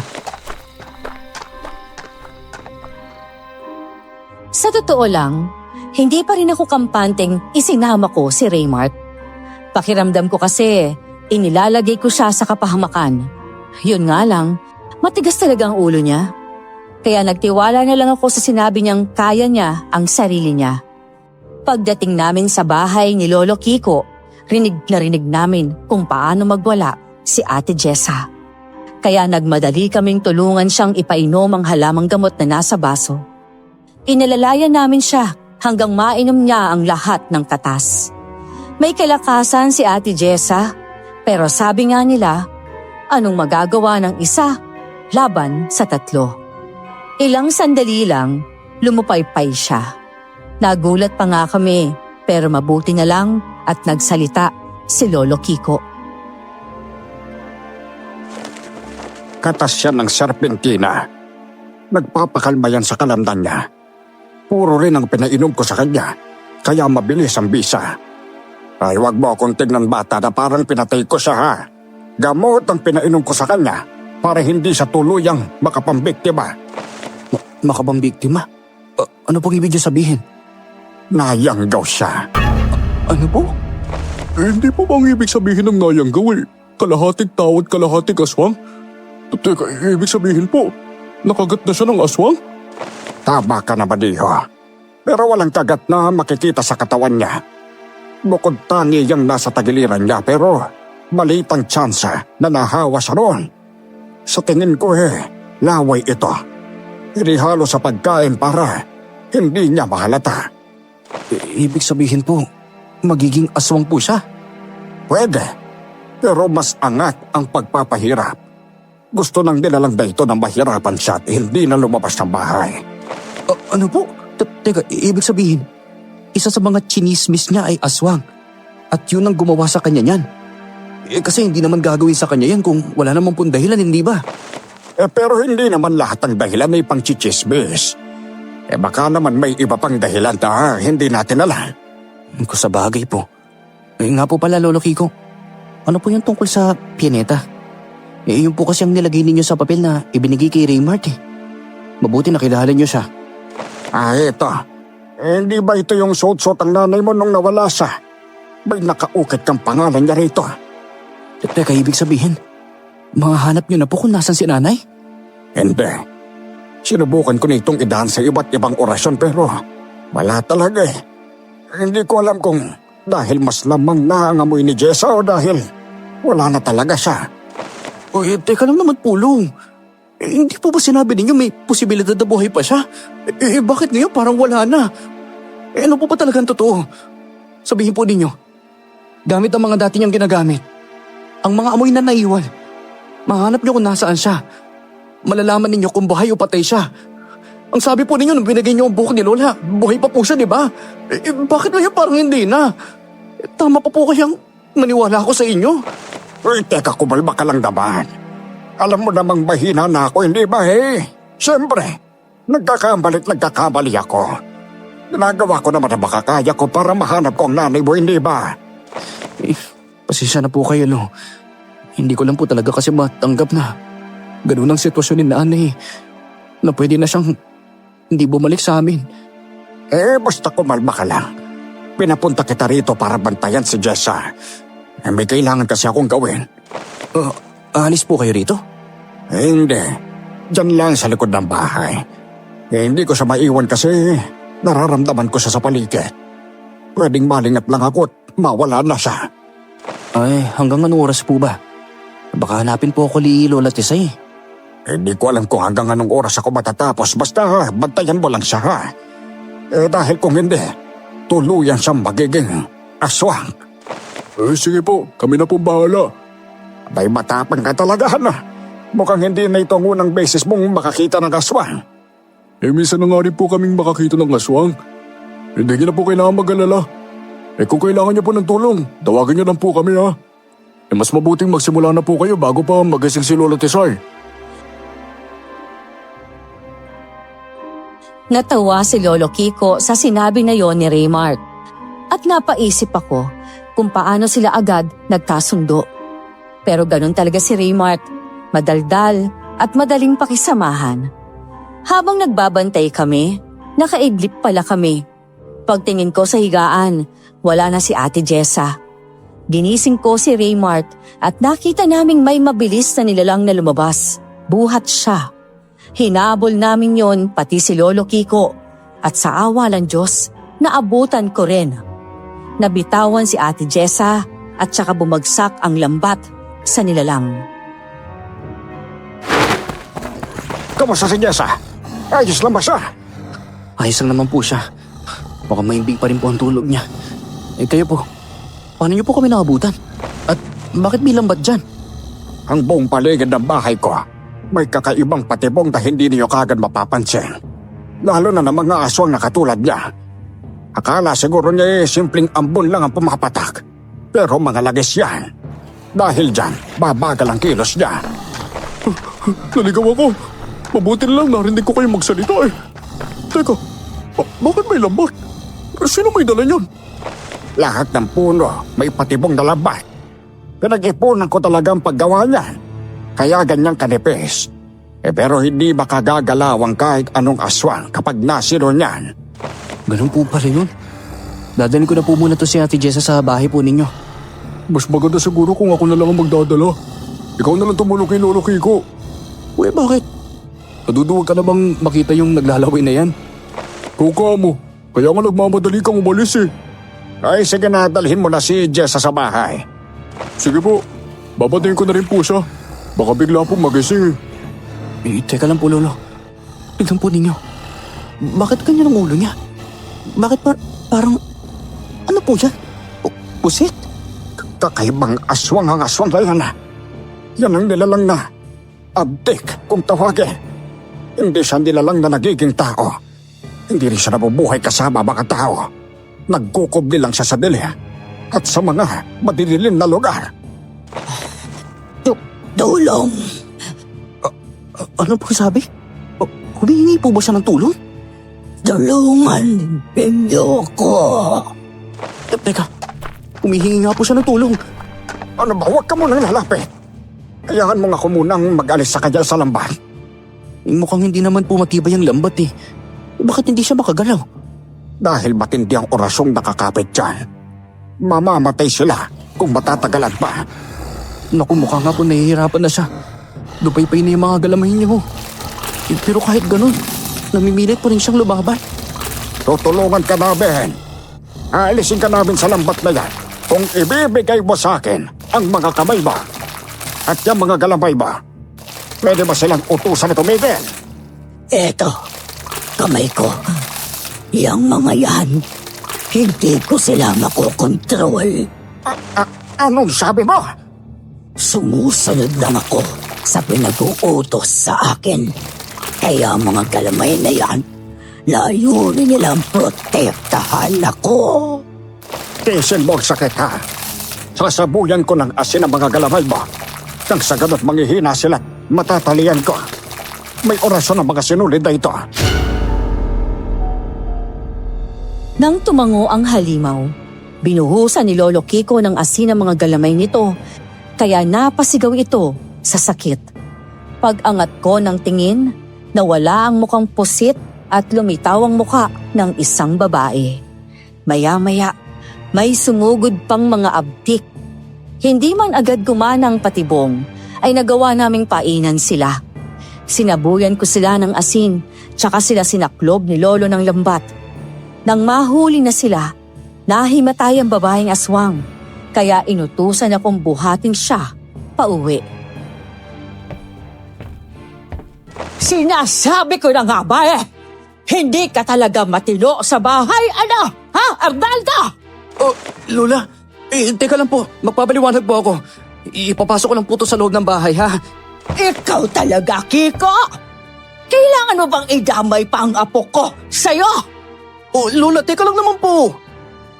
Sa totoo lang, hindi pa rin ako kampanteng isinama ko si Raymart. Pakiramdam ko kasi inilalagay ko siya sa kapahamakan. Yun nga lang, matigas talaga ang ulo niya. Kaya nagtiwala na lang ako sa sinabi niyang kaya niya ang sarili niya. Pagdating namin sa bahay ni Lolo Kiko, rinig na rinig namin kung paano magwala si Ate Jessa. Kaya nagmadali kaming tulungan siyang ipainom ang halamang gamot na nasa baso. Inalalayan namin siya hanggang mainom niya ang lahat ng katas. May kalakasan si Ate Jessa, pero sabi nga nila, anong magagawa ng isa laban sa tatlo? Ilang sandali lang, lumupaypay siya. Nagulat pa nga kami, pero mabuti na lang at nagsalita si Lolo Kiko. Katas siya ng serpentina. Nagpapakalma yan sa kalamdan niya. Puro rin ang pinainom ko sa kanya, kaya mabilis ang bisa. Ay, wag mo akong tignan bata na parang pinatay ko siya, ha? Gamot ang pinainom ko sa kanya para hindi siya tuluyang makapambiktima. Makapambiktima? Ano pong ibig niyo sabihin? Nayanggaw siya. Ano po? Hindi po bang ibig sabihin ng nayanggaw eh? Kalahating tao at kalahating aswang? Teka, ibig sabihin po, nakagat na siya ng aswang? Tama ka na, Badiho. Pero walang kagat na makikita sa katawan niya. Bukod tangi yung nasa tagiliran niya, pero maliit ang tsansa na nahawa siya roon. Sa tingin ko laway ito. Inihalo sa pagkain para hindi niya mahalata. Ibig sabihin po, magiging aswang po siya? Pwede, pero mas angat ang pagpapahirap. Gusto nang nilalang na ito na mahirapan siya at hindi na lumabas ng bahay. Ano po? Teka, ibig sabihin, isa sa mga chinismis niya ay aswang. At yun ang gumawa sa kanya niyan. Kasi hindi naman gagawin sa kanya yan kung wala naman pong dahilan, hindi ba? Pero hindi naman lahat ng dahilan ay pang chichismis. Baka naman may iba pang dahilan na hindi natin alam. Kung sa bagay po. Nga po pala, Lolo Kiko. Ano po yung tungkol sa pianeta? Yun po kasi ang nilagay ninyo sa papel na ibinigay kay Raymart eh. Mabuti nakilala niyo siya. Ito. Hindi ba ito yung suot-suot ang nanay mo nung nawala siya? May nakaukit kang pangalan niya rito. Teka, ibig sabihin, mahanap niyo na po kung nasan si nanay? Hindi. Sinubukan ko nitong idaan sa iba't ibang orasyon pero wala talaga eh. Hindi ko alam kung dahil mas lamang na ang amoy ni Jessa o dahil wala na talaga siya. Teka lang naman, Pulong. Hindi po ba sinabi ninyo may posibilidad na buhay pa siya? Bakit ngayon parang wala na? Ano po ba talagang totoo? Sabihin po ninyo, gamit ang mga dati niyang ginagamit, ang mga amoy na naiwan, mahanap niyo kung nasaan siya. Malalaman ninyo kung buhay o patay siya. Ang sabi po ninyo nung binigay niyo ang buhok ni Lola, buhay pa po siya, di ba? Bakit ngayon parang hindi na? Tama pa po kayang maniwala ako sa inyo? Teka, kumalma ka lang naman. Alam mo namang mahina na ako, hindi ba Siyempre, nagkakamali ako. Ginagawa ko naman ang makakaya ko para mahanap ko ang nanay mo, hindi ba? Pasensya na po kayo, no? Hindi ko lang po talaga kasi matanggap na ganun ang sitwasyon ni nanay na pwede na siyang hindi bumalik sa amin. Basta kumalma ka lang. Pinapunta kita rito para bantayan si Jessa. May kailangan kasi akong gawin. Alis po kayo rito? Hindi. Diyan lang sa likod ng bahay. Hindi ko siya maiwan kasi nararamdaman ko siya sa paligid. Pwedeng malingat lang ako at mawala na siya. Ay, hanggang anong oras po ba? Baka hanapin po ako ni Lola Tisay. Hindi ko alam kung hanggang anong oras ako matatapos. Basta bantayan mo lang siya ha. Dahil kung hindi, tuluyan siyang magiging aswang. Sige po, kami na pong bahala. May matapang ka talaga na. Mukhang hindi na ito ang unang beses mong makakita ng aswang. Minsan na nga rin po kaming makakita ng aswang. Hindi niyo na po kailangan mag-alala. Kung kailangan niyo po ng tulong, tawagan niyo lang po kami ha. Mas mabuting magsimula na po kayo bago pa magising si Lola Tisay. Natawa si Lolo Kiko sa sinabi na yon ni Raymart. At napaisip ako kung paano sila agad nagkasundo. Pero ganun talaga si Raymart, madaldal at madaling pakisamahan. Habang nagbabantay kami, nakaidlip pala kami. Pagtingin ko sa higaan, wala na si Ate Jessa. Ginising ko si Raymart at nakita naming may mabilis na nilalang na lumabas. Buhat siya. Hinabol namin yon pati si Lolo Kiko at sa awa ng Diyos, naabutan ko rin. Nabitawan si Ate Jessa at saka bumagsak ang lambat sa nilalang. Kamusta si Jessa? Ayos lang ba siya? Ayos lang naman po siya. Baka maimbing pa rin po ang tulog niya. Kayo po, paano niyo po kami nakabutan? At bakit may lambat dyan? Ang buong paligid ng bahay ko, may kakaibang patibong na hindi niyo kagad mapapansin. Lalo na ng mga aswang na katulad niya. Akala siguro niya simpleng ambon lang ang pumapatak. Pero mga lagis yan. Dahil dyan, babagal ang kilos niya. Naligaw ako. Mabuti lang narinig ko kayo magsalita Teka, bakit may lambat? Sino may dala niyan? Lahat ng puno may patibong na lambat. Pinag-ipunan ko talaga ang paggawa niyan. Kaya ganyang kanipis. Pero hindi makagagalaw ang kahit anong aswang kapag nasiro niyan. Ganun po pala yun. Dadalhin ko na po muna to si Ate Jessa sa bahay po ninyo. Mas maganda siguro kung ako na lang ang magdadala. Ikaw na lang tumulong kay Lolo Kiko. Bakit? Naduduwag ka na bang makita yung naglalaway na yan? Kuka mo, kaya nga nagmamadali kang umalis Ay sige na, dalhin mo na si Jessa sa bahay. Sige po, babatayin ko na rin po siya. Baka bigla pong magising Teka lang po, Lolo. Tignan po ninyo. Bakit ganyan ang ulo niya? Bakit parang... Ano po yan? Pusit? Kakaibang aswang ang aswang na yan. Yan ang nilalang na abdik kung tawagin. Hindi siya nilalang na nagiging tao. Hindi rin siya nabubuhay kasama mga tao. Nagkukubli lang siya sa dili. at sa mga madidilim na lugar. Tulong! Ano po sabi? Humihingi po ba siya ng tulong? Tulungan ninyo ko! Teka, humihingi nga po siya ng tulong. Ano ba, huwag ka munang lalapit. Kayaan mo nga ako munang mag-alis sa kanya sa lambat. Mukhang hindi naman po matibay ang lambat eh. Bakit hindi siya makagalaw? Dahil matindi ang orasyong nakakapit dyan. Mamamatay sila kung matatagalan pa. Naku, mukha nga po nahihirapan na siya. Lupay-pay na yung mga galamay niyo. Pero kahit ganun, namimilit pa rin siyang lumaban. Tutulungan ka namin. Aalisin ka namin sa lambat na yan kung ibibigay mo sa akin ang mga kamay mo. At yung mga galamay mo, pwede ba silang utusan na tumigil? Eto, kamay ko. Yang mga yan, hindi ko sila makokontrol. Anong sabi mo? Sumusunod lang ako sa pinag-uutos sa akin. Kaya mga galamay na yan, layunin nilang protektahan ako. Tiisin mo ang sakit ha. Sasabuyan ko ng asin ang mga galamay mo. Nang sa ganot manghihina sila, matatalian ko. May orasyon ang mga sinulid na ito. Nang tumango ang halimaw, binuhusan ni Lolo Kiko ng asin ang mga galamay nito, kaya napasigaw ito sa sakit. Pag-angat ko ng tingin, nawala ang mukhang pusit at lumitaw ang mukha ng isang babae. Maya-maya, may sumugod pang mga abtik. Hindi man agad gumana ang patibong, ay nagawa naming painan sila. Sinabuyan ko sila ng asin, tsaka sila sinaklob ni Lolo ng lambat. Nang mahuli na sila, nahimatay ang babaeng aswang, kaya inutusan akong buhatin siya pauwi. Sinasabi ko na nga ba hindi ka talaga matino sa bahay, ano? Ha, Arnaldo? Oh, Lola, teka lang po, magpapaliwanag po ako. Ipapasok ko lang po to sa loob ng bahay, ha? Ikaw talaga, Kiko? Kailangan mo bang idamay pa ang apo ko sa'yo? Oh, Lola, teka lang naman po.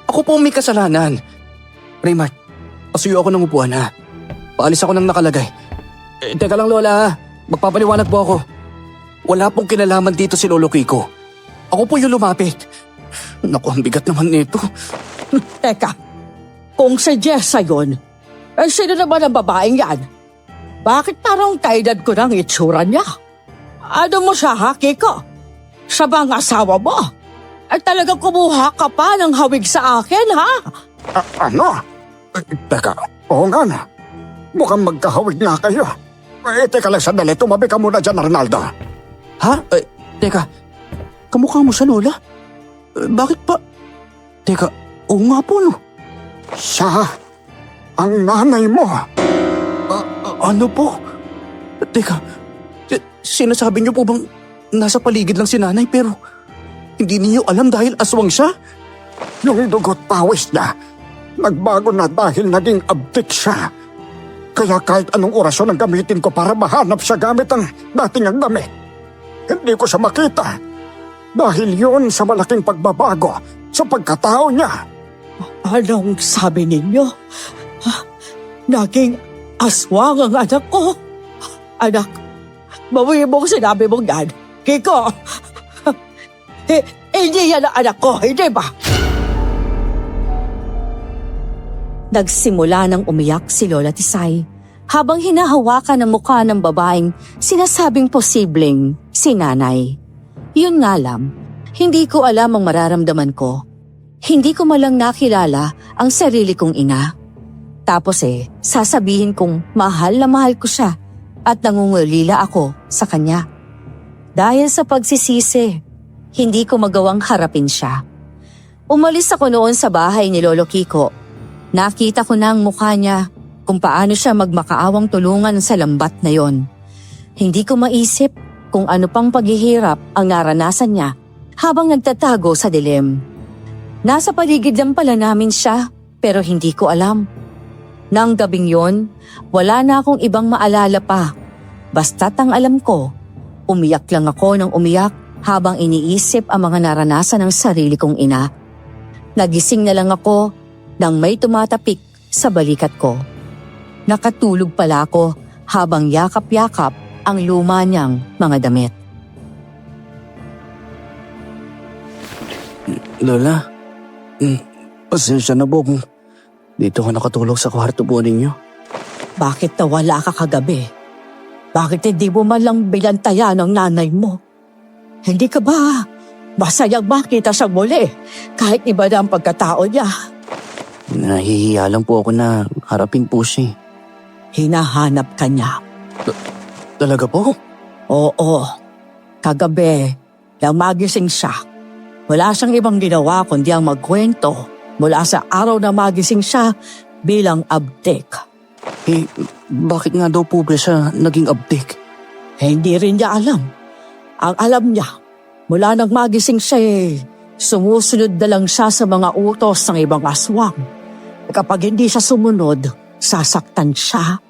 Ako po may kasalanan. Raymart, pasuyo ako ng upuan, ha? Paalis ako ng nakalagay. Teka lang, Lola, ha? Magpapaliwanag po ako. Wala pong kinalaman dito si Lolo Kiko. Ako po yung lumapit. Naku, ang bigat naman nito. Teka, kung si Jessa yun, sino naman ang babaeng yan? Bakit parang kaedad ko ng itsura niya? Ano mo siya, ha, Kiko? Sa bang asawa mo? Ay talagang kumuha ka pa ng hawig sa akin, ha? Ano? Teka, oo nga na. Mukhang magkahawig na kayo. Teka lang sandali, tumabi ka muna dyan, Arnaldo. Ha? Teka, kamukha mo siya, Lola? Bakit pa? Teka, oo nga po, no? Siya, ang nanay mo. Ano po? Teka, sinasabi niyo po bang nasa paligid lang si nanay pero hindi niyo alam dahil aswang siya? Yung dugot pawis niya, nagbago na dahil naging abdik siya. Kaya kahit anong orasyon ang gamitin ko para mahanap siya gamit ang dating ang damit, hindi ko siya makita. Dahil yun sa malaking pagbabago sa pagkatao niya. Anong sabi ninyo? Naging aswang ang anak ko. Anak, bawiin mo kung sinabi mong yan. Kiko, hindi yan ang anak ko, hindi ba? Nagsimula nang umiyak si Lola Tisay habang hinahawakan ang mukha ng babaeng sinasabing posibleng si nanay. Yun nga lang, hindi ko alam ang mararamdaman ko. Hindi ko malang nakilala ang sarili kong ina. Tapos sasabihin kong mahal na mahal ko siya at nangungulila ako sa kanya. Dahil sa pagsisisi, hindi ko magawang harapin siya. Umalis ako noon sa bahay ni Lolo Kiko. Nakita ko na ang mukha niya kung paano siya magmakaawang tulungan sa lambat na yon. Hindi ko maisip kung ano pang paghihirap ang naranasan niya habang nagtatago sa dilim. Nasa paligid lang pala namin siya pero hindi ko alam. Nang gabing yon, wala na akong ibang maalala pa. Basta't ang alam ko, umiyak lang ako ng umiyak habang iniisip ang mga naranasan ng sarili kong ina. Nagising na lang ako nang may tumatapik sa balikat ko. Nakatulog pala ako habang yakap-yakap ang luma niyang mga damit. Lola, pasensya na po kung dito ka nakatulog sa kwarto po ninyo. Bakit nawala ka kagabi? Bakit hindi mo man lang binantayan ng nanay mo? Hindi ka ba masayang makita siya muli kahit iba na ang pagkatao niya? Nahihiya lang po ako na harapin po siya. Hinahanap ka niya. Talaga po? Oo, kagabi nang magising siya. Wala siyang ibang ginawa kundi ang magkwento mula sa araw na magising siya bilang abdik. Bakit nga daw po ba siya naging abdik? Hindi rin niya alam. Ang alam niya, mula nang magising siya sumusunod na lang siya sa mga utos ng ibang aswang. Kapag hindi siya sumunod, sasaktan siya.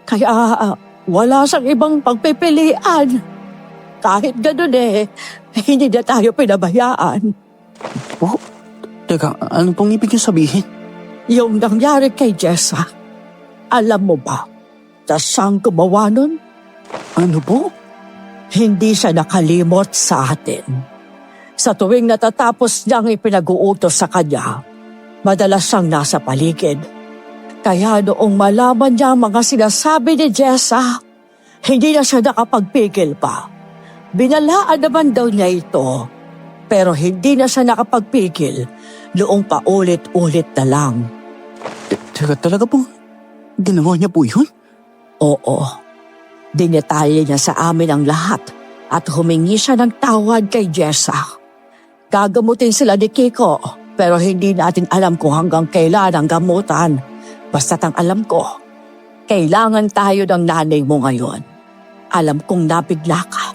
Kaya wala siyang ibang pagpipilian. Kahit ganun hindi na tayo pinabayaan. Po? Teka, ano pong ibig niyo sabihin? Yung nangyari kay Jessa, alam mo ba, siyang gumawa nun? Ano po? Hindi siya nakalimot sa atin. Sa tuwing natatapos niyang ipinag-uutos sa kanya, madalas siyang nasa paligid. Kaya noong malaman niya ang mga sinasabi ni Jessa, hindi na siya nakapagpigil pa. Binalaan naman daw niya ito, pero hindi na siya nakapagpigil noong paulit-ulit na lang. Teka, talaga po? Ginawa niya po yun? Oo, dinetalye niya sa amin ang lahat at humingi siya ng tawad kay Jessa. Gagamutin sila ni Kiko, pero hindi natin alam kung hanggang kailan ang gamutan. Basta't ang alam ko, kailangan tayo ng nanay mo ngayon. Alam kong nabigla ka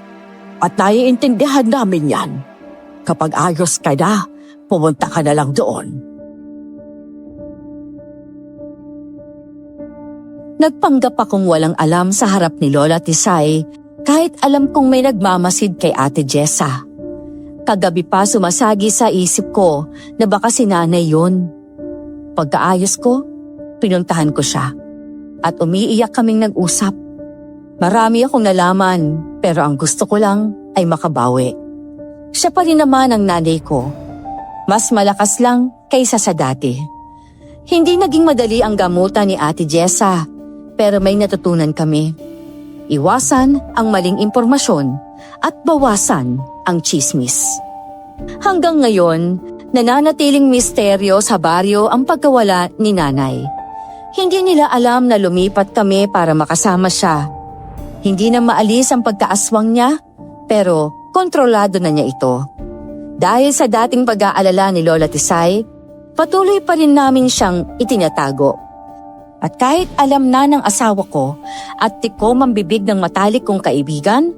at naiintindihan namin yan. Kapag ayos ka na, pumunta ka na lang doon. Nagpanggap akong walang alam sa harap ni Lola Tisay kahit alam kong may nagmamasid kay Ate Jessa. Kagabi pa sumasagi sa isip ko na baka si nanay yun. Pagkaayos ko, pinuntahan ko siya at umiiyak kaming nag-usap. Marami akong nalaman pero ang gusto ko lang ay makabawi. Siya pa rin naman ang nanay ko. Mas malakas lang kaysa sa dati. Hindi naging madali ang gamutan ni Ate Jessa pero may natutunan kami. Iwasan ang maling impormasyon at bawasan ang chismis. Hanggang ngayon, nananatiling misteryo sa baryo ang pagkawala ni nanay. Hindi nila alam na lumipat kami para makasama siya. Hindi na maalis ang pagkaaswang niya, pero kontrolado na niya ito. Dahil sa dating pag-aalala ni Lola Tisay, patuloy pa rin namin siyang itinatago. At kahit alam na ng asawa ko at tikom ang bibig ng matalik kong kaibigan,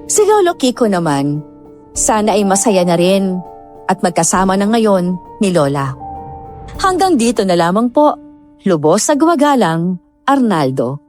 si Lolo Kiko naman, sana ay masaya na rin at magkasama na ngayon ni Lola. Hanggang dito na lamang po. Lubos na gumagalang, Arnaldo.